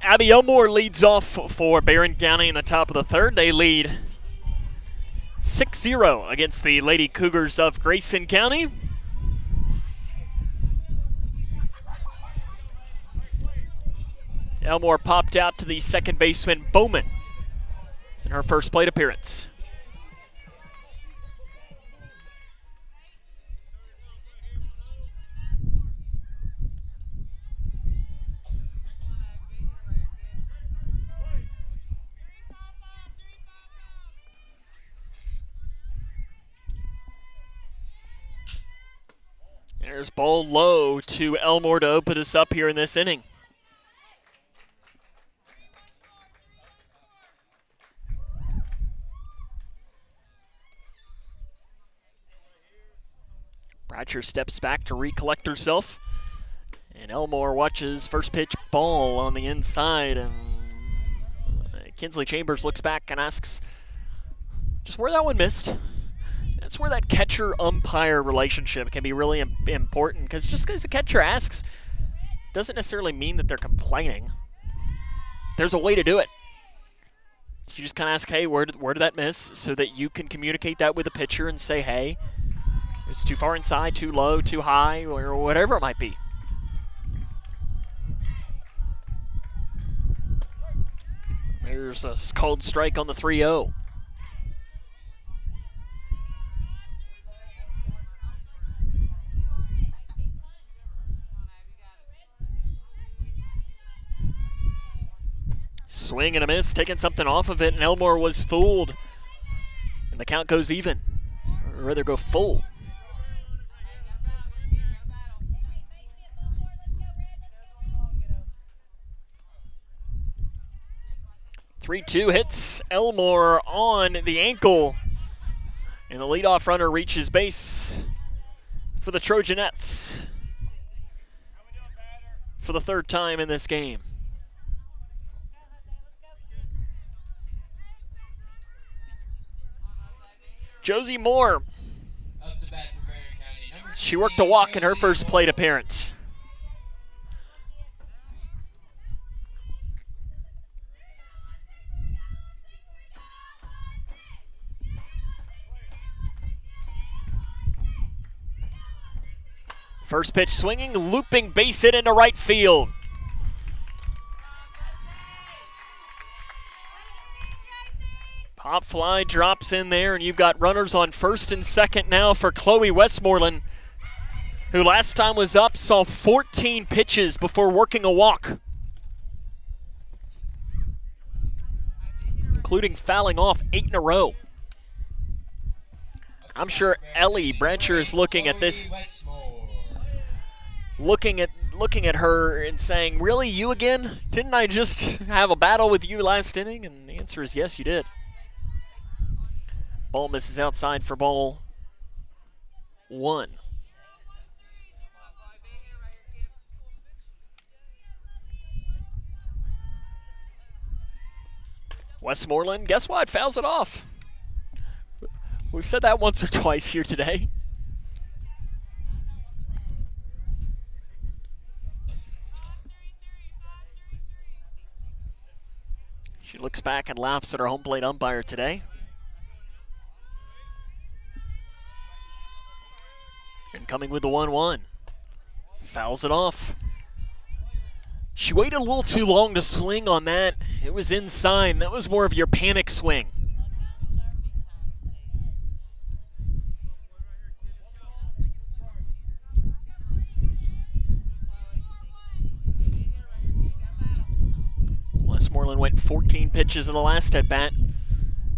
Abby Elmore leads off for Barren County in the top of the third. They lead 6-0 against the Lady Cougars of Grayson County. Elmore popped out to the second baseman Bowman in her first plate appearance. There's ball low to Elmore to open us up here in this inning. Bratcher steps back to recollect herself. And Elmore watches first pitch ball on the inside. And Kinsley Chambers looks back and asks just where that one missed. That's where that catcher-umpire relationship can be really important, because just because the catcher asks doesn't necessarily mean that they're complaining. There's a way to do it. So you just kind of ask, hey, where did that miss, so that you can communicate that with the pitcher and say, hey, it's too far inside, too low, too high, or whatever it might be. There's a called strike on the 3-0. Swing and a miss, taking something off of it, and Elmore was fooled. And the count goes even, or rather go full. Three-2 hits Elmore on the ankle. And the leadoff runner reaches base for the Trojanettes for the third time in this game. Josie Moore. She worked a walk in her first plate appearance. First pitch swinging, looping base hit into right field. Pop fly drops in there, and you've got runners on first and second now for Chloe Westmoreland, who last time was up saw 14 pitches before working a walk, including fouling off 8 in a row. I'm sure Ellie Brancher is looking at this, looking at her and saying, really, you again? Didn't I just have a battle with you last inning? And the answer is yes, you did. Ball misses outside for ball 1. Westmoreland, guess what? Fouls it off. We've said that once or twice here today. She looks back and laughs at her home plate umpire today. And coming with the 1-1. Fouls it off. She waited a little too long to swing on that. It was inside. That was more of your panic swing. Westmoreland went 14 pitches in the last at-bat.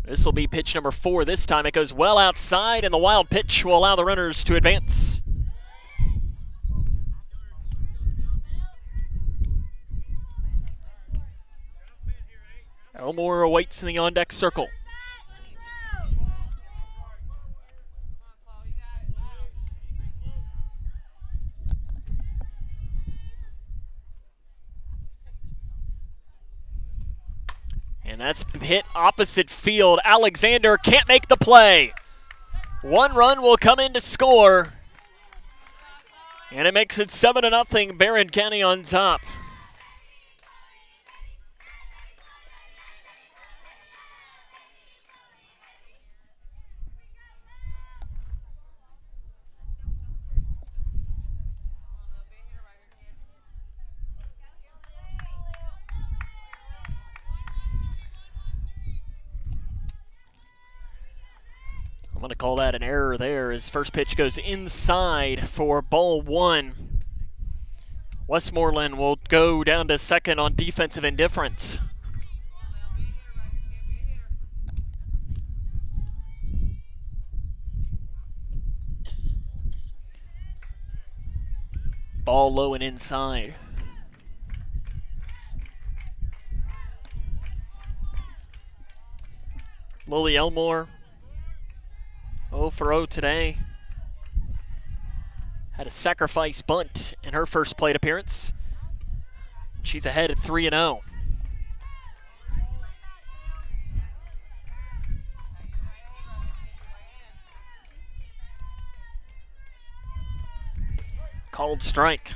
This will be pitch number 4. This time it goes well outside, and the wild pitch will allow the runners to advance. Elmore awaits in the on-deck circle. that's hit opposite field. Alexander can't make the play. One run will come in to score. And it makes it 7-0, Barren County on top. I'm going to call that an error there. His first pitch goes inside for ball one. Westmoreland will go down to second on defensive indifference. Ball low and inside. Lily Elmore, 0 for 0 today. Had a sacrifice bunt in her first plate appearance. She's ahead at 3-0. Called strike.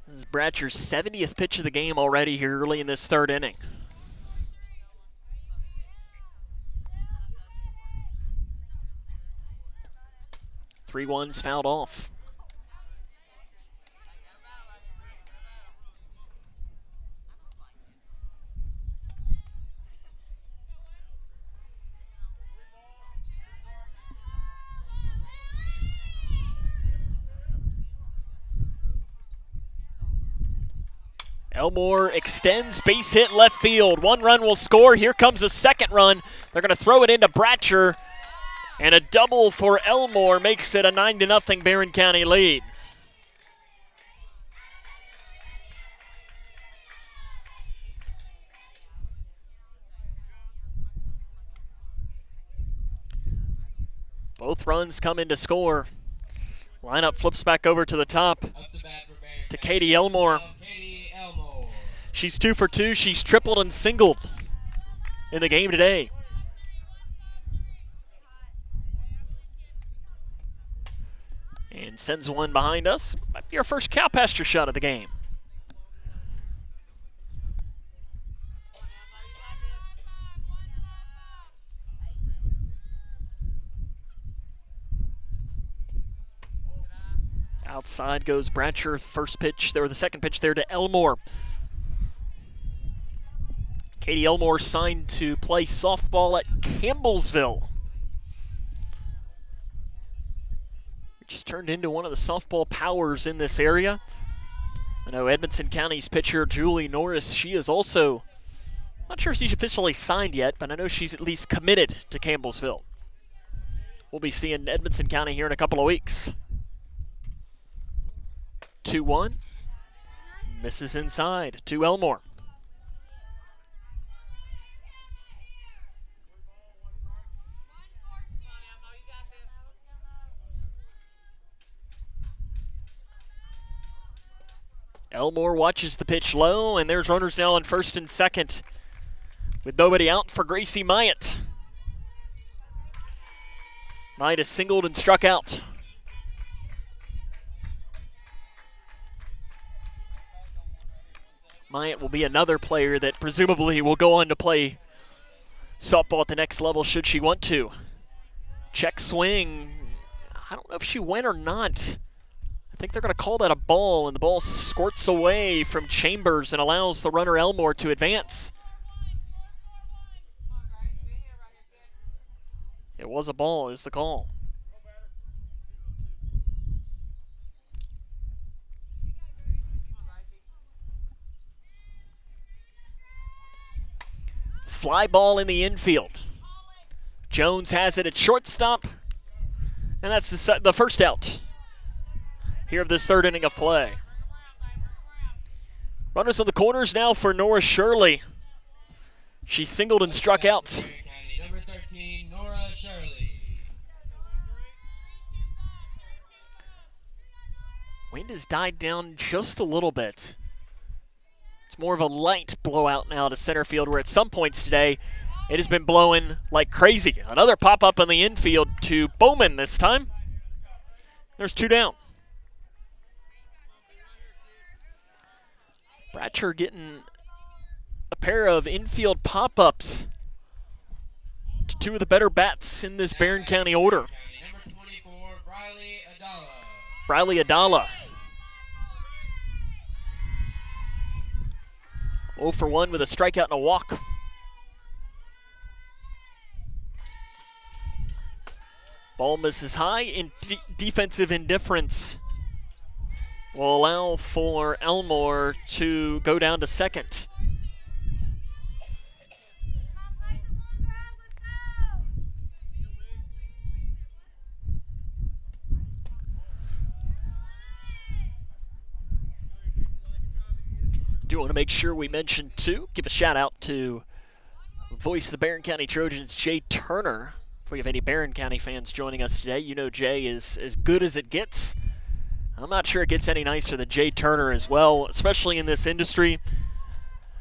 This is Bratcher's 70th pitch of the game already here early in this third inning. 3-1's fouled off. Elmore extends, base hit left field. One run will score. Here comes a second run. They're going to throw it into Bratcher. And a double for Elmore makes it a 9-0 Barren County lead. Both runs come in to score. Lineup flips back over to the top to Katie Elmore. She's 2 for 2. She's tripled and singled in the game today. And sends one behind us. Might be our first cow pasture shot of the game. Outside goes Bratcher. First pitch, or the second pitch there to Elmore. Katie Elmore signed to play softball at Campbellsville, which has turned into one of the softball powers in this area. I know Edmonson County's pitcher Julie Norris, she is also, not sure if she's officially signed yet, but I know she's at least committed to Campbellsville. We'll be seeing Edmonson County here in a couple of weeks. 2-1, misses inside to Elmore. Elmore watches the pitch low, and there's runners now on first and second with nobody out for Gracie Myatt. Myatt is singled and struck out. Myatt will be another player that presumably will go on to play softball at the next level should she want to. Check swing. I don't know if she went or not. I think they're going to call that a ball, and the ball squirts away from Chambers and allows the runner Elmore to advance. It was a ball, is the call. Fly ball in the infield. Jones has it at shortstop, and that's the first out here of this third inning of play. Runners on the corners now for Nora Shirley. She singled and struck out. Number 13, Nora Shirley. Wind has died down just a little bit. It's more of a light blowout now to center field, where at some points today it has been blowing like crazy. Another pop-up in the infield to Bowman this time. There's 2 down. Bratcher getting a pair of infield pop-ups to 2 of the better bats in this Barren County order. Number 24, Briley Adala. Briley Adala. 0 for 1 with a strikeout and a walk. Ball misses high, and defensive indifference will allow for Elmore to go down to second. Do want to make sure we mention, too, give a shout out to the voice of the Barren County Trojans, Jay Turner. If we have any Barren County fans joining us today, you know Jay is as good as it gets. I'm not sure it gets any nicer than Jay Turner as well, especially in this industry.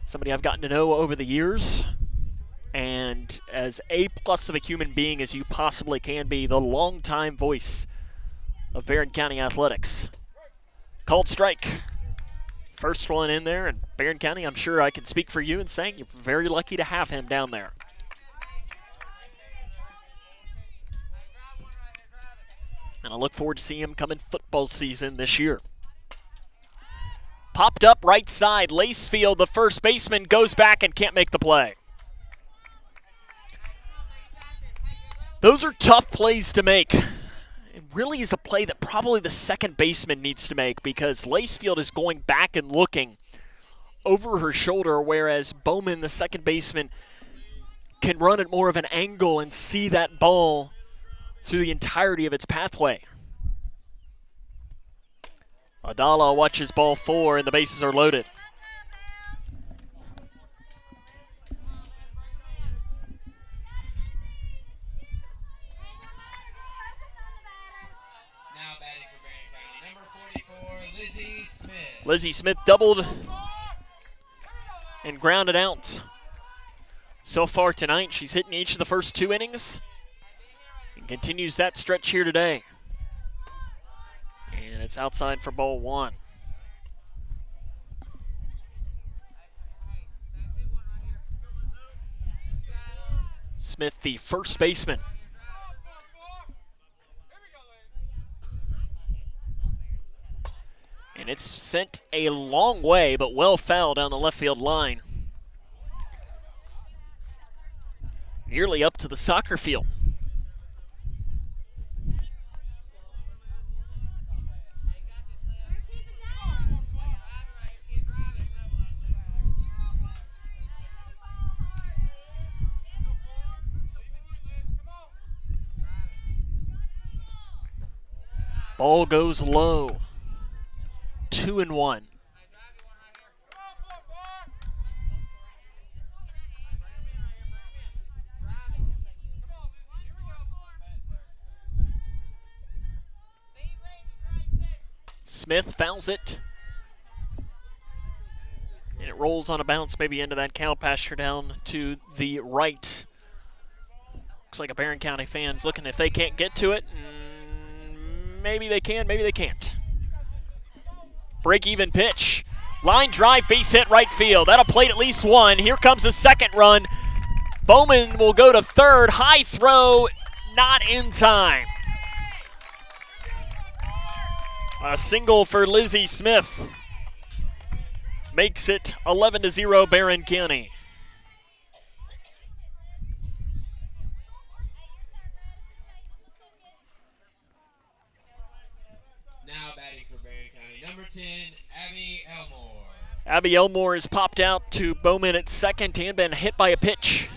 Somebody I've gotten to know over the years, and as A-plus of a human being as you possibly can be, the longtime voice of Barren County athletics. Called strike. First one in there, and Barren County, I'm sure I can speak for you in saying you're very lucky to have him down there. And I look forward to seeing him come in football season this year. Popped up right side, Lacefield, the first baseman, goes back and can't make the play. Those are tough plays to make. It really is a play that probably the second baseman needs to make, because Lacefield is going back and looking over her shoulder, whereas Bowman, the second baseman, can run at more of an angle and see that ball through the entirety of its pathway. Adala watches ball 4, and the bases are loaded. Now batting for Barren County, number 44, Lizzie Smith. Lizzie Smith doubled and grounded out. So far tonight, she's hitting each of the first 2 innings and continues that stretch here today. And it's outside for ball 1. Smith, the first baseman. And it's sent a long way, but well foul down the left field line. Nearly up to the soccer field. Ball goes low. 2-1. Smith fouls it. And it rolls on a bounce maybe into that cow pasture down to the right. Looks like a Barren County fan's looking if they can't get to it. Maybe they can, maybe they can't. Break-even pitch. Line drive, base hit right field. That'll plate at least 1. Here comes the second run. Bowman will go to third. High throw, not in time. A single for Lizzie Smith. Makes it 11-0 Barren County. Now batting for Barren County, number 10, Abby Elmore. Abby Elmore has popped out to Bowman at second and been hit by a pitch.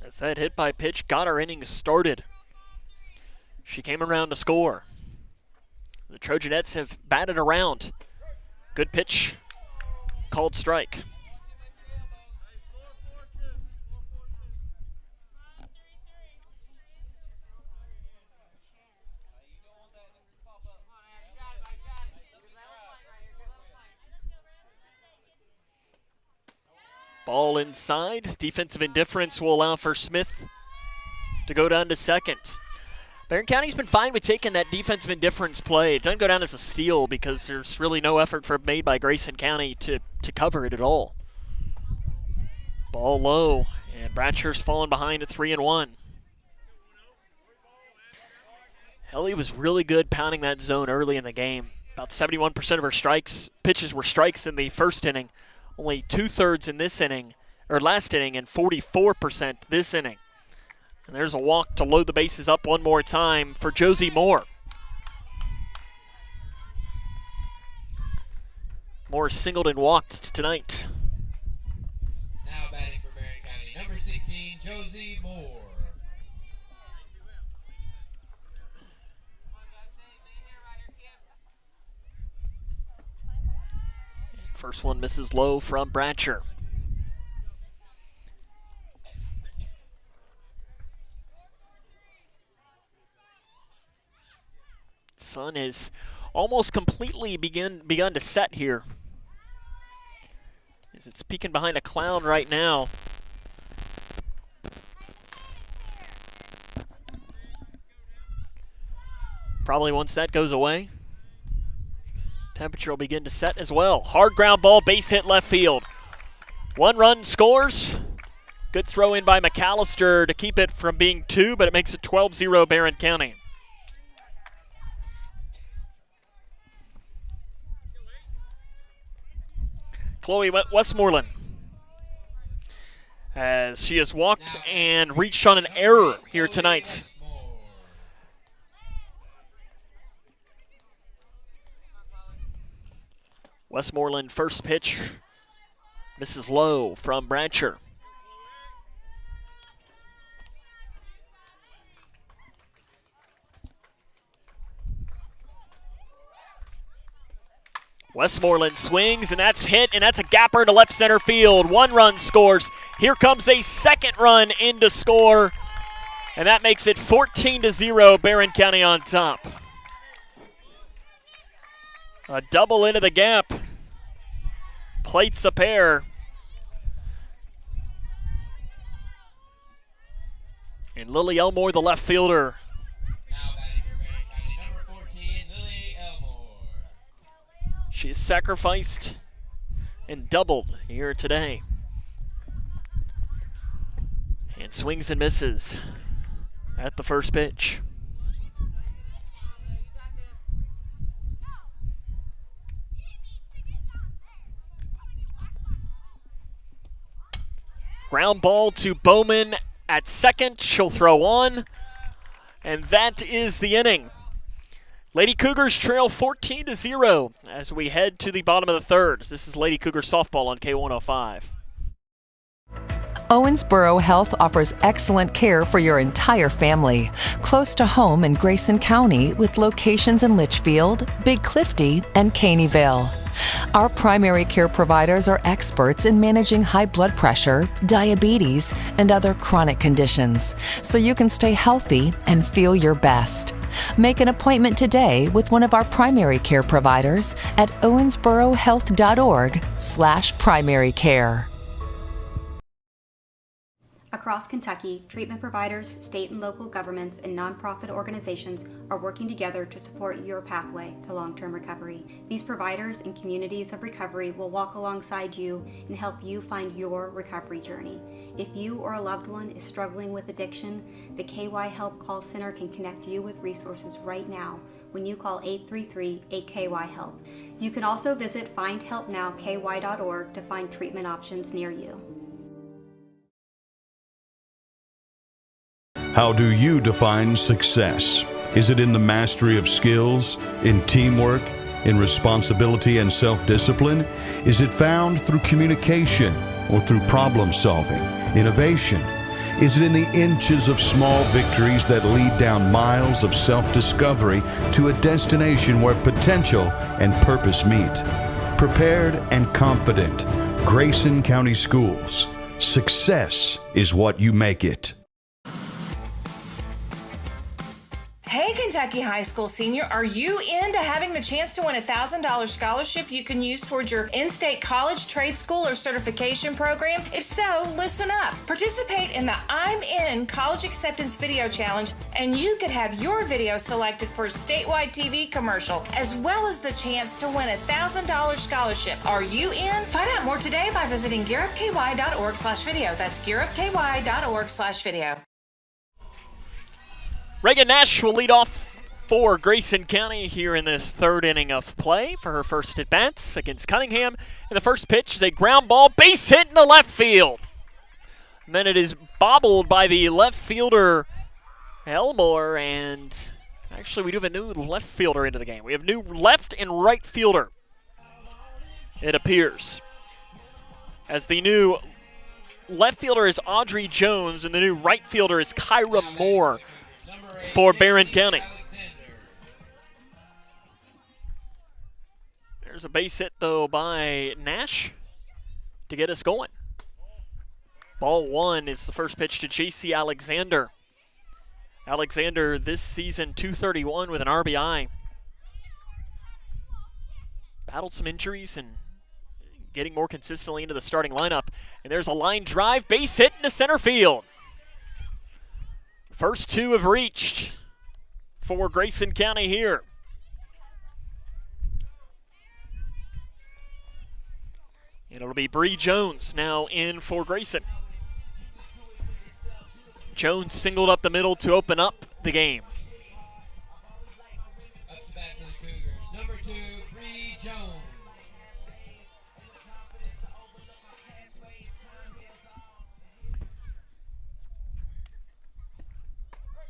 As that hit by pitch got her innings started. She came around to score. The Trojanettes have batted around. Good pitch, called strike. Ball inside. Defensive indifference will allow for Smith to go down to second. Barren County's been fine with taking that defensive indifference play. It doesn't go down as a steal because there's really no effort made by Grayson County to cover it at all. Ball low, and Bratcher's fallen behind at 3-1. Ellie was really good pounding that zone early in the game. About 71% of her pitches were strikes in the first inning. Only 2/3 in this inning, or last inning, and 44% this inning. And there's a walk to load the bases up one more time for Josie Moore. Moore singled and walked tonight. Now batting for Barren County, number 16, Josie Moore. First one misses low from Bratcher. Sun has almost completely begun to set here. It's peeking behind a cloud right now. Probably once that goes away, temperature will begin to set as well. Hard ground ball, base hit left field. 1 run scores. Good throw in by McAllister to keep it from being 2, but it makes it 12-0 Barren County. Chloe Westmoreland, as she has walked and reached on an error here tonight. Westmoreland first pitch misses low from Bratcher. Westmoreland swings, and that's hit, and that's a gapper into left center field. 1 run scores. Here comes a second run in to score, and that makes it 14-0, Barren County on top. A double into the gap. Plates a pair. And Lily Elmore, the left fielder. She is sacrificed and doubled here today. And swings and misses at the first pitch. Ground ball to Bowman at second. She'll throw on. And that is the inning. Lady Cougars trail 14-0 as we head to the bottom of the third. This is Lady Cougar softball on K105. Owensboro Health offers excellent care for your entire family. Close to home in Grayson County with locations in Litchfield, Big Clifty, and Caneyville. Our primary care providers are experts in managing high blood pressure, diabetes, and other chronic conditions, so you can stay healthy and feel your best. Make an appointment today with one of our primary care providers at owensborohealth.org/primary care. Across Kentucky, treatment providers, state and local governments, and nonprofit organizations are working together to support your pathway to long-term recovery. These providers and communities of recovery will walk alongside you and help you find your recovery journey. If you or a loved one is struggling with addiction, the KY Help Call Center can connect you with resources right now when you call 833-8KY-HELP. You can also visit findhelpnowky.org to find treatment options near you. How do you define success? Is it in the mastery of skills, in teamwork, in responsibility and self-discipline? Is it found through communication or through problem solving, innovation? Is it in the inches of small victories that lead down miles of self-discovery to a destination where potential and purpose meet? Prepared and confident, Grayson County Schools. Success is what you make it. Hey, Kentucky high school senior, are you into having the chance to win a $1,000 scholarship you can use towards your in-state college, trade school, or certification program? If so, listen up. Participate in the I'm In College Acceptance Video Challenge, and you could have your video selected for a statewide TV commercial, as well as the chance to win a $1,000 scholarship. Are you in? Find out more today by visiting gearupky.org/video. That's gearupky.org/video. Reagan Nash will lead off for Grayson County here in this third inning of play for her first at-bats against Cunningham. And the first pitch is a ground ball, base hit in the left field. And then it is bobbled by the left fielder, Elmore, and actually we do have a new left fielder into the game. We have new left and right fielder, it appears. As the new left fielder is Audrey Jones, and the new right fielder is Kyra Moore for Barren County. There's a base hit, though, by Nash to get us going. Ball one is the first pitch to J.C. Alexander. Alexander this season, .231 with an RBI. Battled some injuries and getting more consistently into the starting lineup. And there's a line drive, base hit into center field. First two have reached for Grayson County here. And it'll be Bree Jones now in for Grayson. Jones singled up the middle to open up the game. Up to bat for the Cougars, number 2, Bree Jones.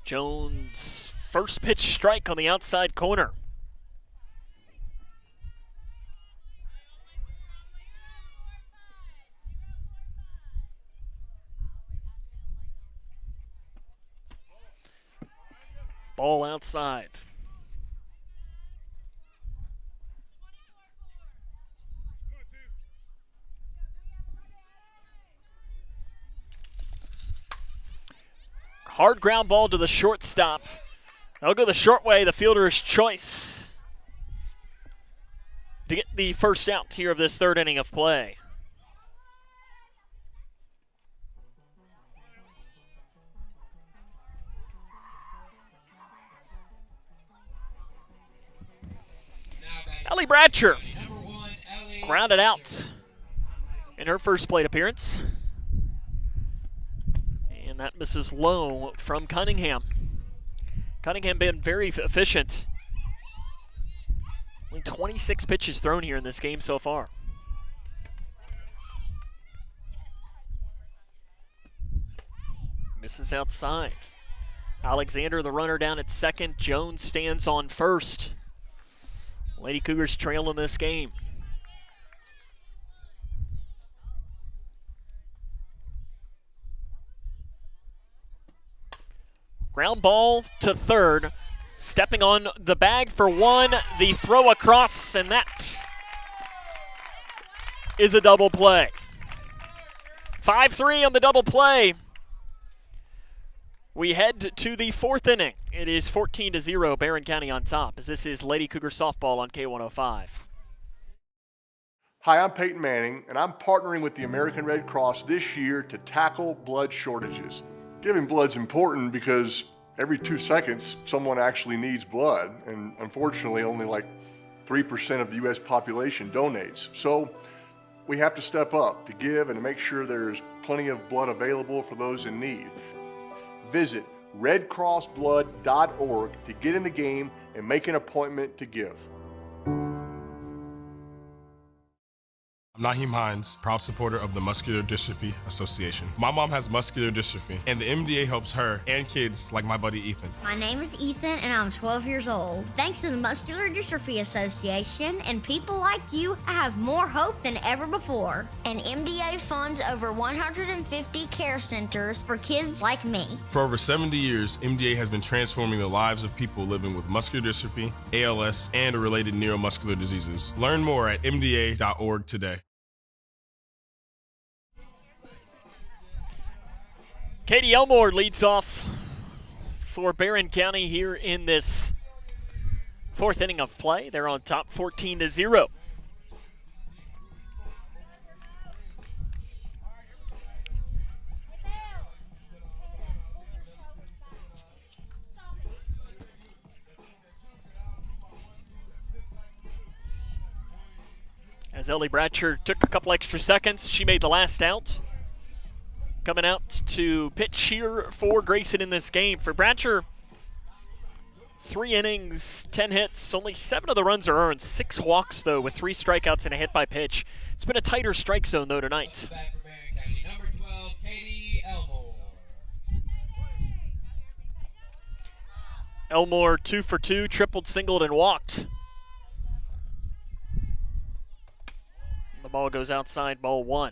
Jones' first pitch strike on the outside corner. Ball outside. Hard ground ball to the shortstop. That'll go the short way, the fielder's choice to get the first out here of this third inning of play. Ellie Bratcher grounded out in her first plate appearance. And that misses low from Cunningham. Cunningham been very efficient. Only 26 pitches thrown here in this game so far. Misses outside. Alexander, the runner, down at second. Jones stands on first. Lady Cougars trail in this game. Ground ball to third. Stepping on the bag for one. The throw across, and that is a double play. 5-3 on the double play. We head to the fourth inning. It is 14-0, Barren County on top, as this is Lady Cougar softball on K105. Hi, I'm Peyton Manning, and I'm partnering with the American Red Cross this year to tackle blood shortages. Giving blood's important because every 2 seconds, someone actually needs blood, and unfortunately, only like 3% of the U.S. population donates. So we have to step up to give and to make sure there's plenty of blood available for those in need. Visit redcrossblood.org to get in the game and make an appointment to give. I'm Naheem Hines, proud supporter of the Muscular Dystrophy Association. My mom has muscular dystrophy, and the MDA helps her and kids like my buddy Ethan. My name is Ethan, and I'm 12 years old. Thanks to the Muscular Dystrophy Association and people like you, I have more hope than ever before. And MDA funds over 150 care centers for kids like me. For over 70 years, MDA has been transforming the lives of people living with muscular dystrophy, ALS, and related neuromuscular diseases. Learn more at mda.org today. Katie Elmore leads off for Barren County here in this fourth inning of play. They're on top 14-0. As Ellie Bratcher took a couple extra seconds, she made the last out. Coming out to pitch here for Grayson in this game. For Bratcher, 3 innings, 10 hits, only 7 of the runs are earned. 6 walks, though, with 3 strikeouts and a hit by pitch. It's been a tighter strike zone, though, tonight. Number 12, Katie Elmore. Elmore 2 for 2, tripled, singled, and walked. The ball goes outside, ball 1.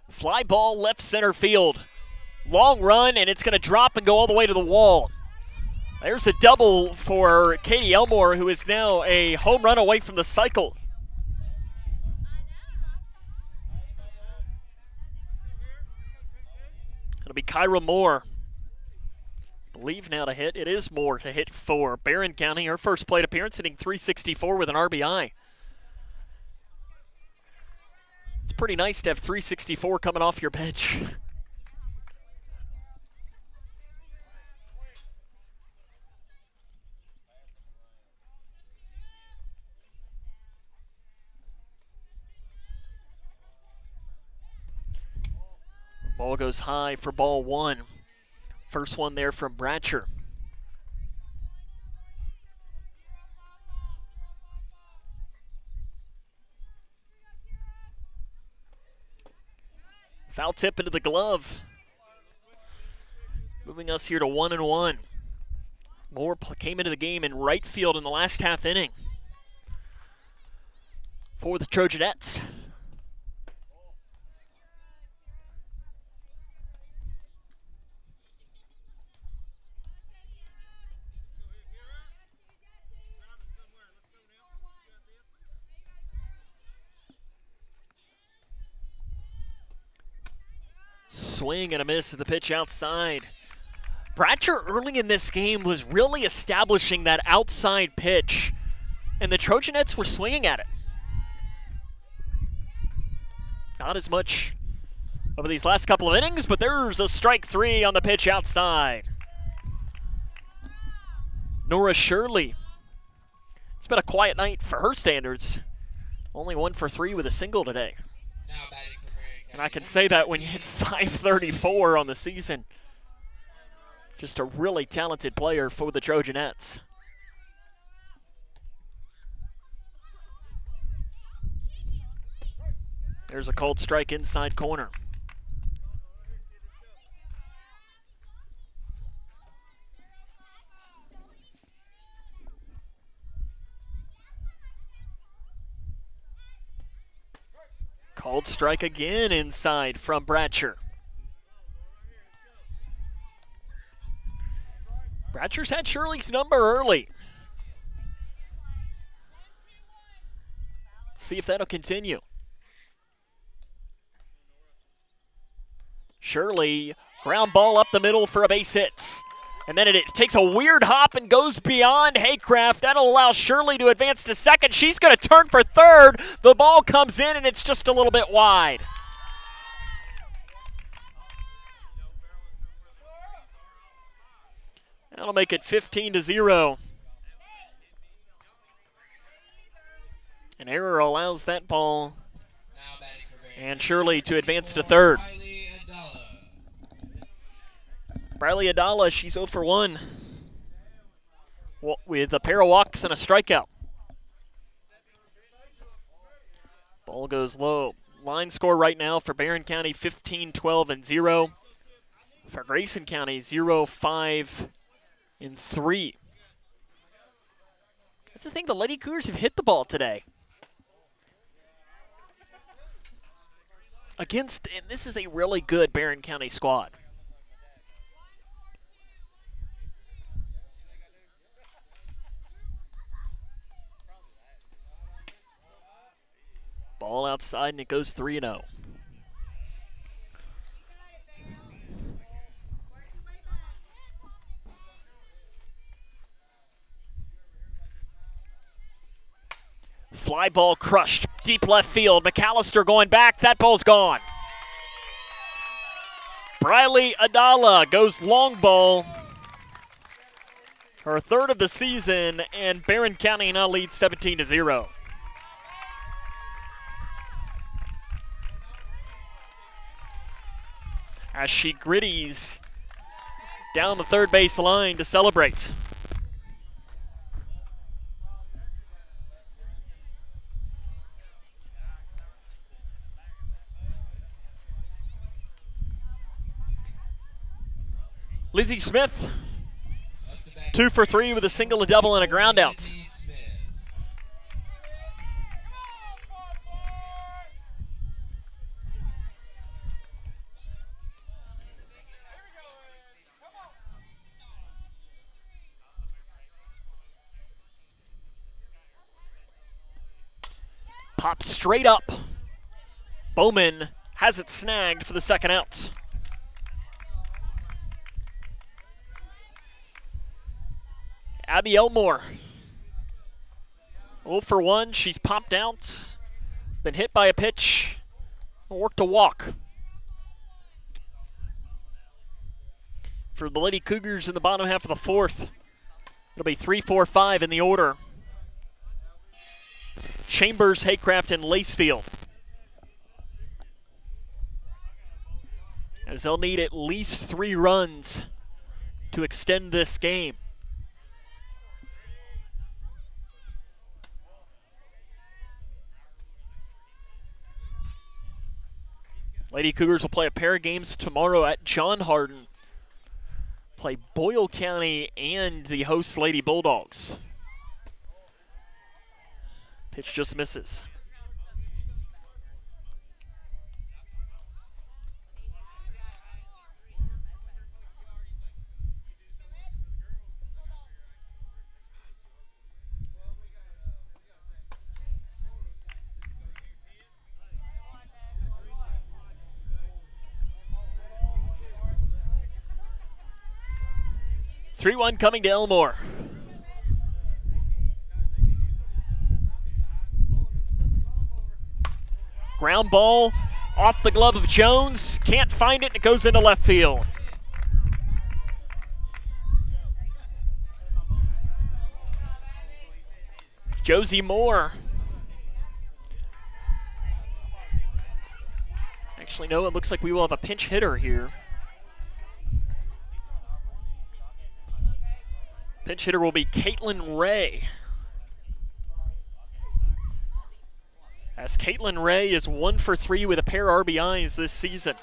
Fly ball left center field. Long run, and it's going to drop and go all the way to the wall. There's a double for Katie Elmore, who is now a home run away from the cycle. It'll be Kyra Moore. Believe now to hit. It is Moore to hit for Barren County. Her first plate appearance, hitting .364 with an RBI. It's pretty nice to have .364 coming off your bench. Ball goes high for ball 1. First one there from Bratcher. Foul tip into the glove. Moving us here to 1-1. Moore came into the game in right field in the last half inning for the Trojanettes. Swing and a miss at the pitch outside. Bratcher early in this game was really establishing that outside pitch, and the Trojanettes were swinging at it. Not as much over these last couple of innings, but there's a strike 3 on the pitch outside. Nora Shirley. It's been a quiet night for her standards. Only 1 for 3 with a single today. And I can say that when you hit .534 on the season. Just a really talented player for the Trojanettes. There's a cold strike inside corner. Called strike again inside from Bratcher. Bratcher's had Shirley's number early. See if that'll continue. Shirley, ground ball up the middle for a base hit. And then it takes a weird hop and goes beyond Haycraft. That'll allow Shirley to advance to second. She's going to turn for third. The ball comes in, and it's just a little bit wide. That'll make it 15-0. An error allows that ball and Shirley to advance to third. Briley Adala, she's 0 for 1 with a pair of walks and a strikeout. Ball goes low. Line score right now for Barren County, 15-12-0. For Grayson County, 0-5-3. That's the thing, the Lady Cougars have hit the ball today. And this is a really good Barren County squad. outside, and it goes 3-0. Fly ball crushed, deep left field. McAllister going back. That ball's gone. Briley Adala goes long ball. Her third of the season, and Barren County now leads 17-0. As she gritties down the third base line to celebrate. Lizzie Smith, 2 for 3 with a single, a double, and a ground out. Pop straight up. Bowman has it snagged for the second out. Abby Elmore, 0 for 1. She's popped out, been hit by a pitch, worked a walk. For the Lady Cougars in the bottom half of the fourth, it'll be 3-4-5 in the order. Chambers, Haycraft, and Lacefield. As they'll need at least 3 runs to extend this game. Lady Cougars will play a pair of games tomorrow at John Hardin. Play Boyle County and the host Lady Bulldogs. Pitch just misses. Three-one coming to Elmore. Ground ball off the glove of Jones. Can't find it, and it goes into left field. Josie Moore. Actually, no, it looks like we will have a pinch hitter here. Pinch hitter will be Caitlin Ray. As Caitlin Ray is 1 for 3 with a pair of RBIs this season.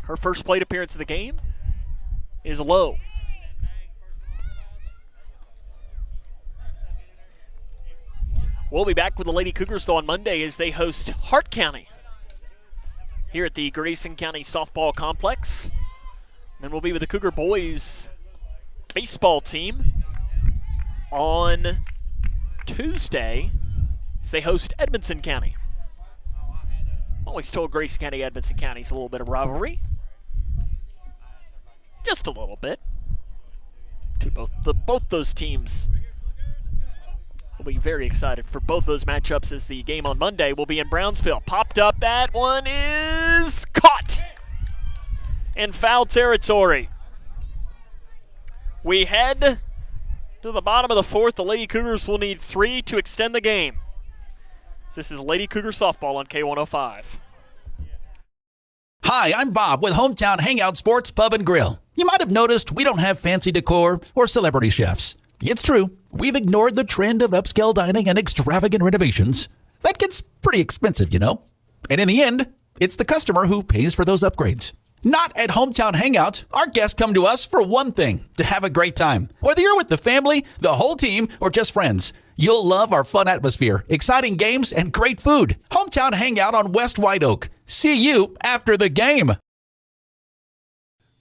Her first plate appearance of the game is low. We'll be back with the Lady Cougars though on Monday as they host Hart County here at the Grayson County Softball Complex. Then we'll be with the Cougar boys baseball team on Tuesday as they host Edmonson County. Always told Grayson County, Edmonson County is a little bit of rivalry. Just a little bit. To both those teams will be very excited for both those matchups as the game on Monday will be in Brownsville. Popped up, that one is caught in foul territory. We head to the bottom of the fourth. The Lady Cougars will need 3 to extend the game. This is Lady Cougar Softball on K105. Hi, I'm Bob with Hometown Hangout Sports Pub and Grill. You might have noticed we don't have fancy decor or celebrity chefs. It's true, we've ignored the trend of upscale dining and extravagant renovations. That gets pretty expensive, you know. And in the end, it's the customer who pays for those upgrades. Not at Hometown Hangout. Our guests come to us for one thing, to have a great time. Whether you're with the family, the whole team, or just friends, you'll love our fun atmosphere, exciting games, and great food. Hometown Hangout on West White Oak. See you after the game.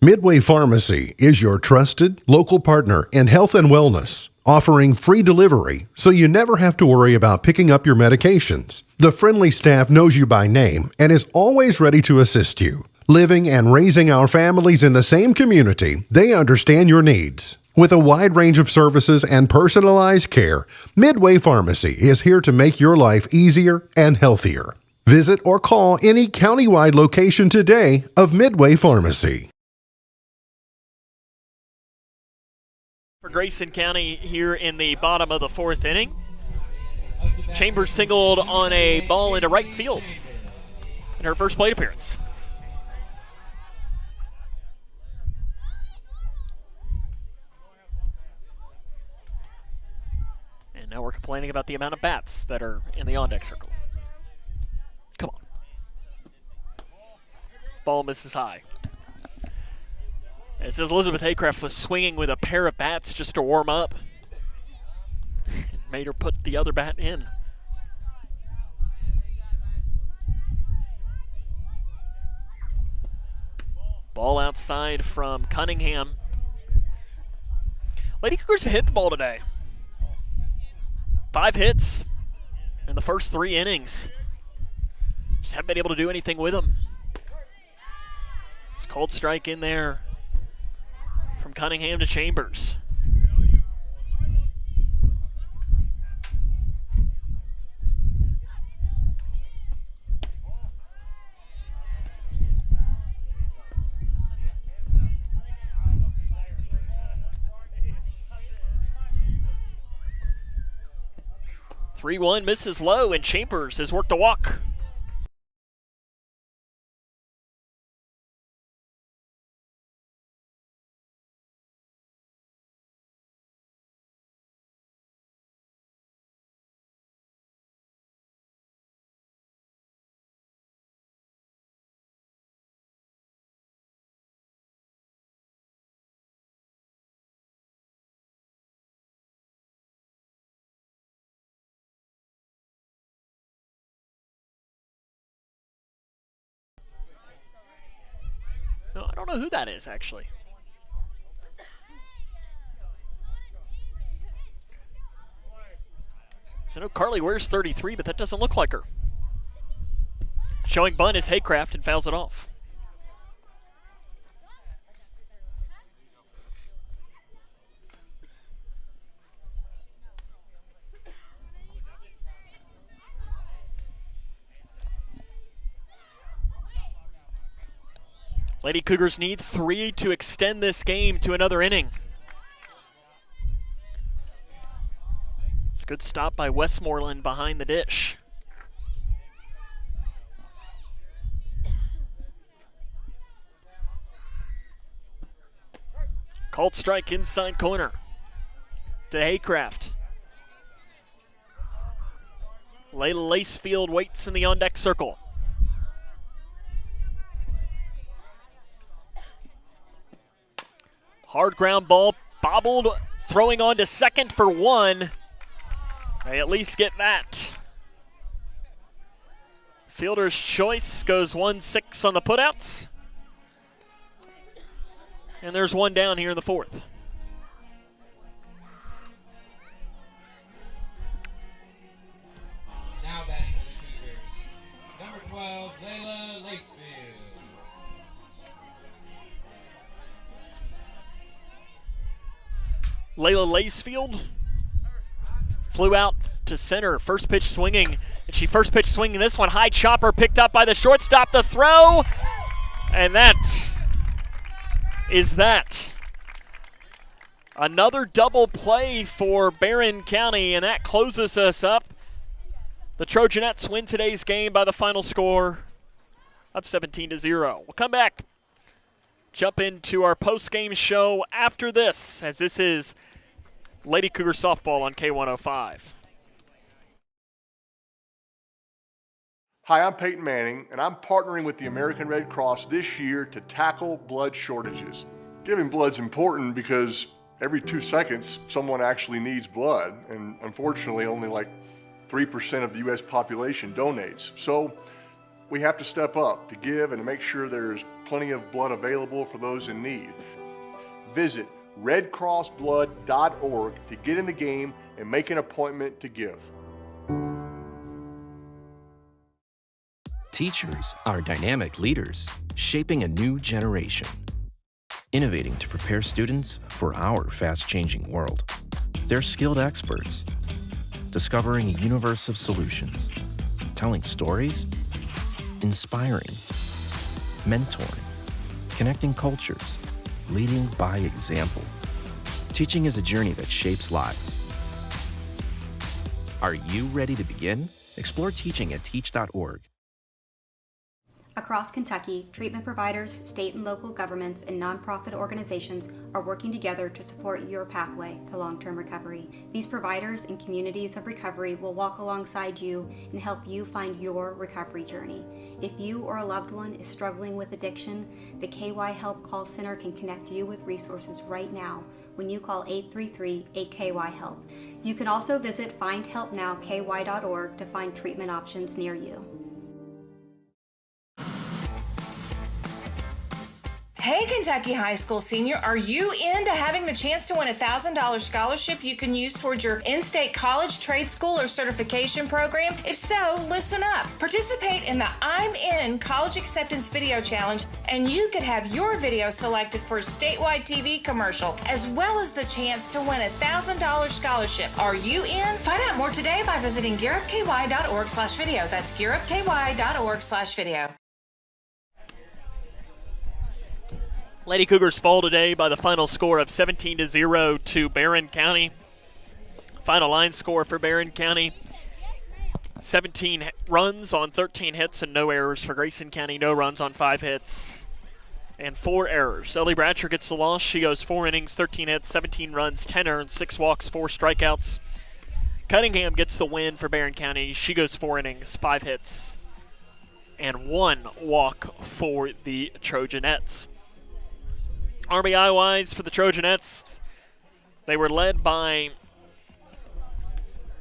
Midway Pharmacy is your trusted local partner in health and wellness. offering free delivery so you never have to worry about picking up your medications. The friendly staff knows you by name and is always ready to assist you. Living and raising our families in the same community, they understand your needs. With a wide range of services and personalized care, Midway Pharmacy is here to make your life easier and healthier. Visit or call any countywide location today of Midway Pharmacy. For Grayson County here in the bottom of the fourth inning, Chambers singled on a ball into right field in her first plate appearance. And now we're complaining about the amount of bats that are in the on-deck circle. Come on. Ball misses high. It says Elizabeth Haycraft was swinging with a pair of bats just to warm up. Made her put the other bat in. Ball outside from Cunningham. Lady Cougars have hit the ball today. 5 hits in the first 3 innings. Just haven't been able to do anything with them. It's a cold strike in there from Cunningham to Chambers. (3-1) misses low, and Chambers has worked a walk. No, I don't know who that is, actually. So I know Carly wears 33, but that doesn't look like her. Showing bunt is Haycraft and fouls it off. Lady Cougars need 3 to extend this game to another inning. It's a good stop by Westmoreland behind the dish. Called strike inside corner to Haycraft. Layla Lacefield waits in the on-deck circle. Hard ground ball, bobbled, throwing on to second for 1. They at least get that. Fielder's choice goes 1-6 on the putouts. And there's 1 down here in the 4th. Now batting for the Cougars, number 12, Layla Lacefield. Layla Lacefield flew out to center, first pitch swinging, and she first pitch swinging this one. High chopper picked up by the shortstop, the throw, and that is that. Another double play for Barren County, and that closes us up. The Trojanettes win today's game by the final score of 17-0. We'll come back, jump into our post-game show after this, as this is Lady Cougar softball on K105. Hi, I'm Peyton Manning, and I'm partnering with the American Red Cross this year to tackle blood shortages. Giving blood's important because every 2 seconds, someone actually needs blood, and unfortunately, only like 3% of the U.S. population donates. So we have to step up to give and to make sure there's plenty of blood available for those in need. Visit redcrossblood.org to get in the game and make an appointment to give. Teachers are dynamic leaders, shaping a new generation. Innovating to prepare students for our fast-changing world. They're skilled experts, discovering a universe of solutions, telling stories, inspiring, mentoring, connecting cultures, leading by example. Teaching is a journey that shapes lives. Are you ready to begin? Explore teaching at teach.org. Across Kentucky, treatment providers, state and local governments, and nonprofit organizations are working together to support your pathway to long-term recovery. These providers and communities of recovery will walk alongside you and help you find your recovery journey. If you or a loved one is struggling with addiction, the KY Help Call Center can connect you with resources right now when you call 833-8KY-HELP. You can also visit findhelpnowky.org to find treatment options near you. Hey, Kentucky high school senior, are you into having the chance to win a $1,000 scholarship you can use towards your in-state college, trade school, or certification program? If so, listen up. Participate in the I'm In College Acceptance Video Challenge, and you could have your video selected for a statewide TV commercial, as well as the chance to win a $1,000 scholarship. Are you in? Find out more today by visiting gearupky.org/video. That's gearupky.org/video. Lady Cougars fall today by the final score of 17-0 to Barren County. Final line score for Barren County, 17 runs on 13 hits and no errors. For Grayson County, no runs on 5 hits and 4 errors. Ellie Bratcher gets the loss. She goes 4 innings, 13 hits, 17 runs, 10 earned, 6 walks, 4 strikeouts. Cunningham gets the win for Barren County. She goes 4 innings, 5 hits, and 1 walk for the Trojanettes. RBI-wise for the Trojanettes, they were led by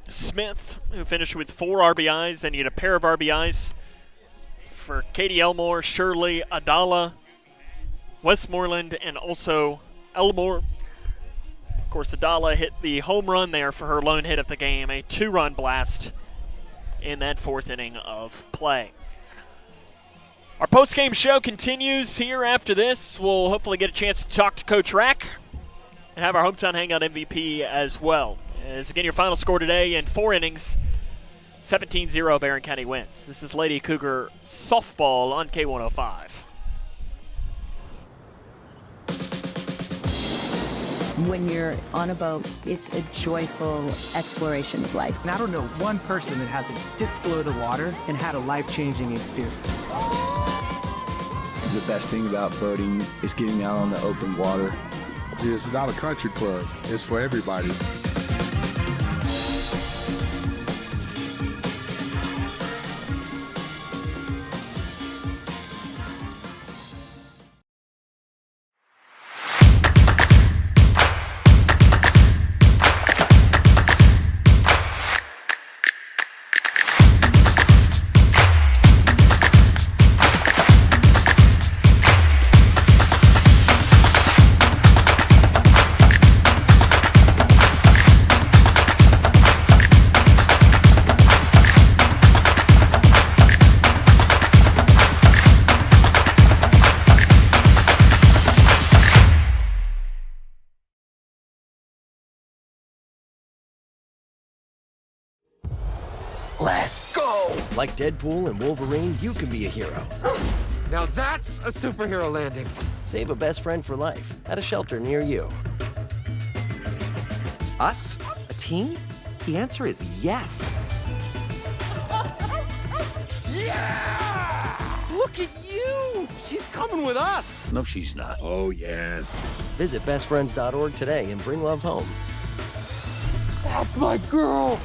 Smith, who finished with 4 RBIs. Then you had a pair of RBIs for Katie Elmore, Shirley, Adala, Westmoreland, and also Elmore. Of course, Adala hit the home run there for her lone hit of the game, a 2-run blast in that 4th inning of play. Our post-game show continues here after this. We'll hopefully get a chance to talk to Coach Rack and have our Hometown Hangout MVP as well. As again, your final score today in 4 innings, 17-0 Barren County wins. This is Lady Cougar softball on K105. When you're on a boat, it's a joyful exploration of life. And I don't know one person that hasn't dipped below the water and had a life-changing experience. The best thing about boating is getting out on the open water. It's not a country club. It's for everybody. Let's go! Like Deadpool and Wolverine, you can be a hero. Now that's a superhero landing. Save a best friend for life at a shelter near you. Us? A team? The answer is yes. Yeah! Look at you! She's coming with us! No, she's not. Oh, yes. Visit bestfriends.org today and bring love home. That's my girl!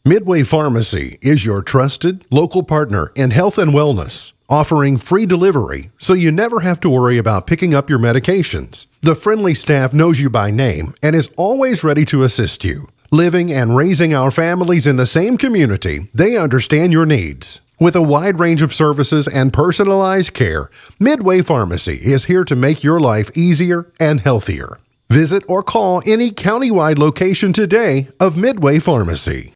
Midway Pharmacy is your trusted local partner in health and wellness, offering free delivery so you never have to worry about picking up your medications. The friendly staff knows you by name and is always ready to assist you. Living and raising our families in the same community, they understand your needs. With a wide range of services and personalized care, Midway Pharmacy is here to make your life easier and healthier. Visit or call any countywide location today of Midway Pharmacy.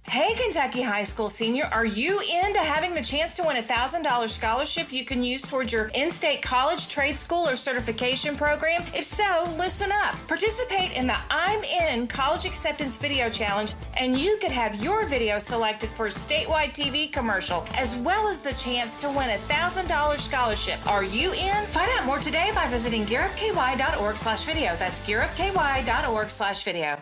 Hey, Kentucky high school senior, are you into having the chance to win a $1,000 scholarship you can use towards your in-state college, trade school, or certification program? If so, listen up. Participate in the I'm In College Acceptance Video Challenge, and you could have your video selected for a statewide TV commercial, as well as the chance to win a $1,000 scholarship. Are you in? Find out more today by visiting gearupky.org/video. That's gearupky.org/video.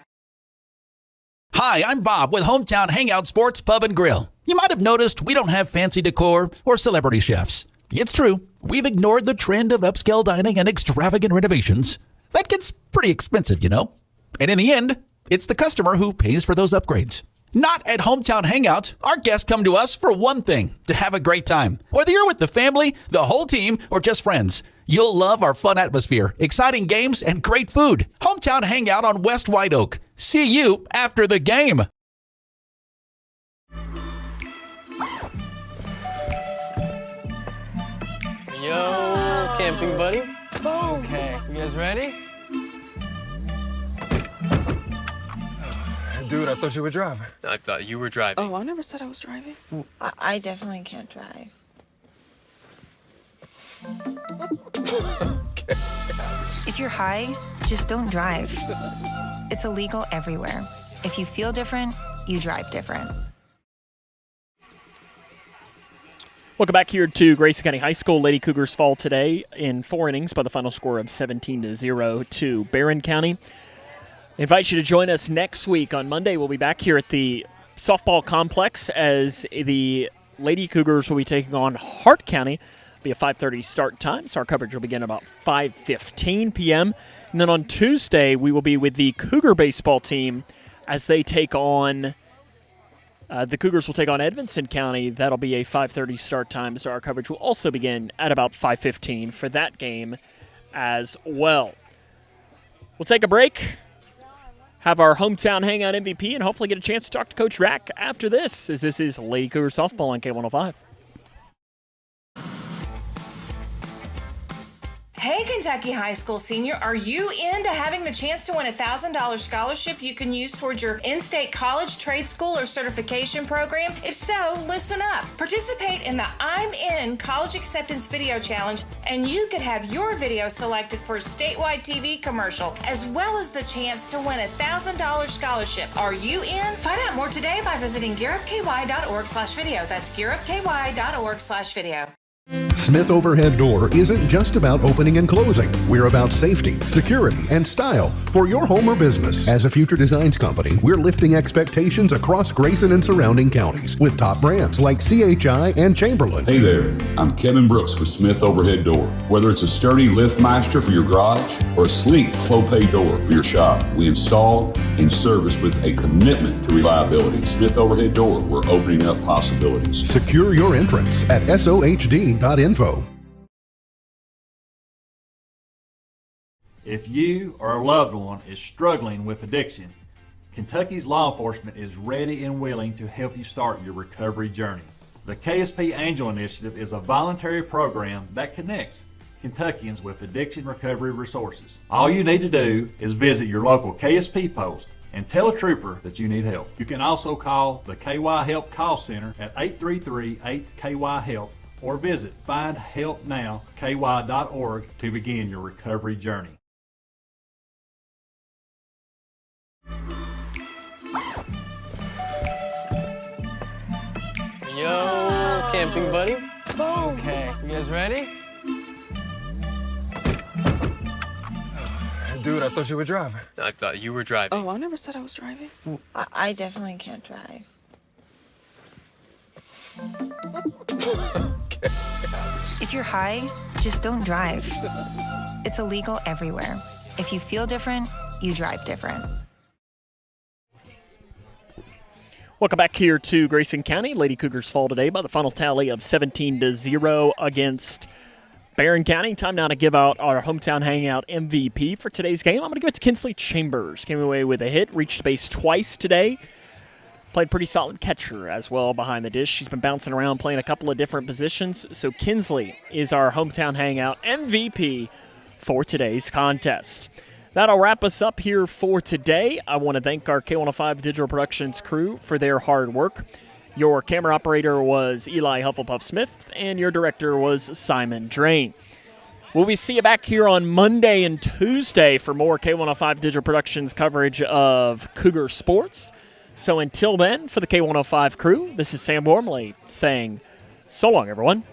Hi, I'm Bob with Hometown Hangout Sports Pub and Grill. You might have noticed we don't have fancy decor or celebrity chefs. It's true, we've ignored the trend of upscale dining and extravagant renovations. That gets pretty expensive, you know. And in the end, it's the customer who pays for those upgrades. Not at Hometown Hangout. Our guests come to us for one thing, to have a great time. Whether you're with the family, the whole team, or just friends, you'll love our fun atmosphere, exciting games, and great food. Hometown Hangout on West White Oak. See you after the game. Yo, camping buddy. Okay, you guys ready? Dude, I thought you were driving. I thought you were driving. Oh, I never said I was driving. I definitely can't drive. Okay. If you're high, just don't drive. It's illegal everywhere. If you feel different, you drive different. Welcome back here to Grayson County High School. Lady Cougars fall today in 4 innings by the final score of 17-0 to Barren County. I invite you to join us next week. On Monday, we'll be back here at the softball complex as the Lady Cougars will be taking on Hart County. It'll be a 5:30 start time, so our coverage will begin about 5:15 p.m. And then on Tuesday, we will be with the Cougar baseball team as they take on the Cougars will take on Edmonson County. That'll be a 5:30 start time, so our coverage will also begin at about 5:15 for that game as well. We'll take a break, have our hometown hangout MVP, and hopefully get a chance to talk to Coach Rack after this, as this is Lady Cougar Softball on K105. Hey, Kentucky high school senior, are you into having the chance to win a $1,000 scholarship you can use towards your in-state college, trade school, or certification program? If so, listen up. Participate in the I'm In College Acceptance Video Challenge, and you could have your video selected for a statewide TV commercial, as well as the chance to win a $1,000 scholarship. Are you in? Find out more today by visiting gearupky.org/video. That's gearupky.org/video. Smith Overhead Door isn't just about opening and closing. We're about safety, security, and style for your home or business. As a future designs company, we're lifting expectations across Grayson and surrounding counties with top brands like CHI and Chamberlain. Hey there, I'm Kevin Brooks with Smith Overhead Door. Whether it's a sturdy LiftMeister for your garage or a sleek Clopay door for your shop, we install and service with a commitment to reliability. Smith Overhead Door, we're opening up possibilities. Secure your entrance at SOHD.info. If you or a loved one is struggling with addiction, Kentucky's law enforcement is ready and willing to help you start your recovery journey. The KSP Angel Initiative is a voluntary program that connects Kentuckians with addiction recovery resources. All you need to do is visit your local KSP post and tell a trooper that you need help. You can also call the KY Help Call Center at 833-8KY-HELP or visit findhelpnowky.org to begin your recovery journey. Yo, camping buddy. Okay, you guys ready? Dude, I thought you were driving. I thought you were driving. Oh, I never said I was driving. I definitely can't drive. Okay. If you're high, just don't drive. It's illegal everywhere. If you feel different, you drive different. Welcome back here to Grayson County. Lady Cougars fall today by the final tally of 17-0 against Barren County. Time now to give out our hometown hangout MVP for today's game. I'm going to give it to Kinsley Chambers. Came away with a hit, reached base twice today. Played pretty solid catcher as well behind the dish. She's been bouncing around playing a couple of different positions. So Kinsley is our hometown hangout MVP for today's contest. That'll wrap us up here for today. I want to thank our K105 Digital Productions crew for their hard work. Your camera operator was Eli Hufflepuff Smith, and your director was Simon Drain. Will we see you back here on Monday and Tuesday for more K105 Digital Productions coverage of Cougar sports? So until then, for the K105 crew, this is Sam Wormley saying so long, everyone.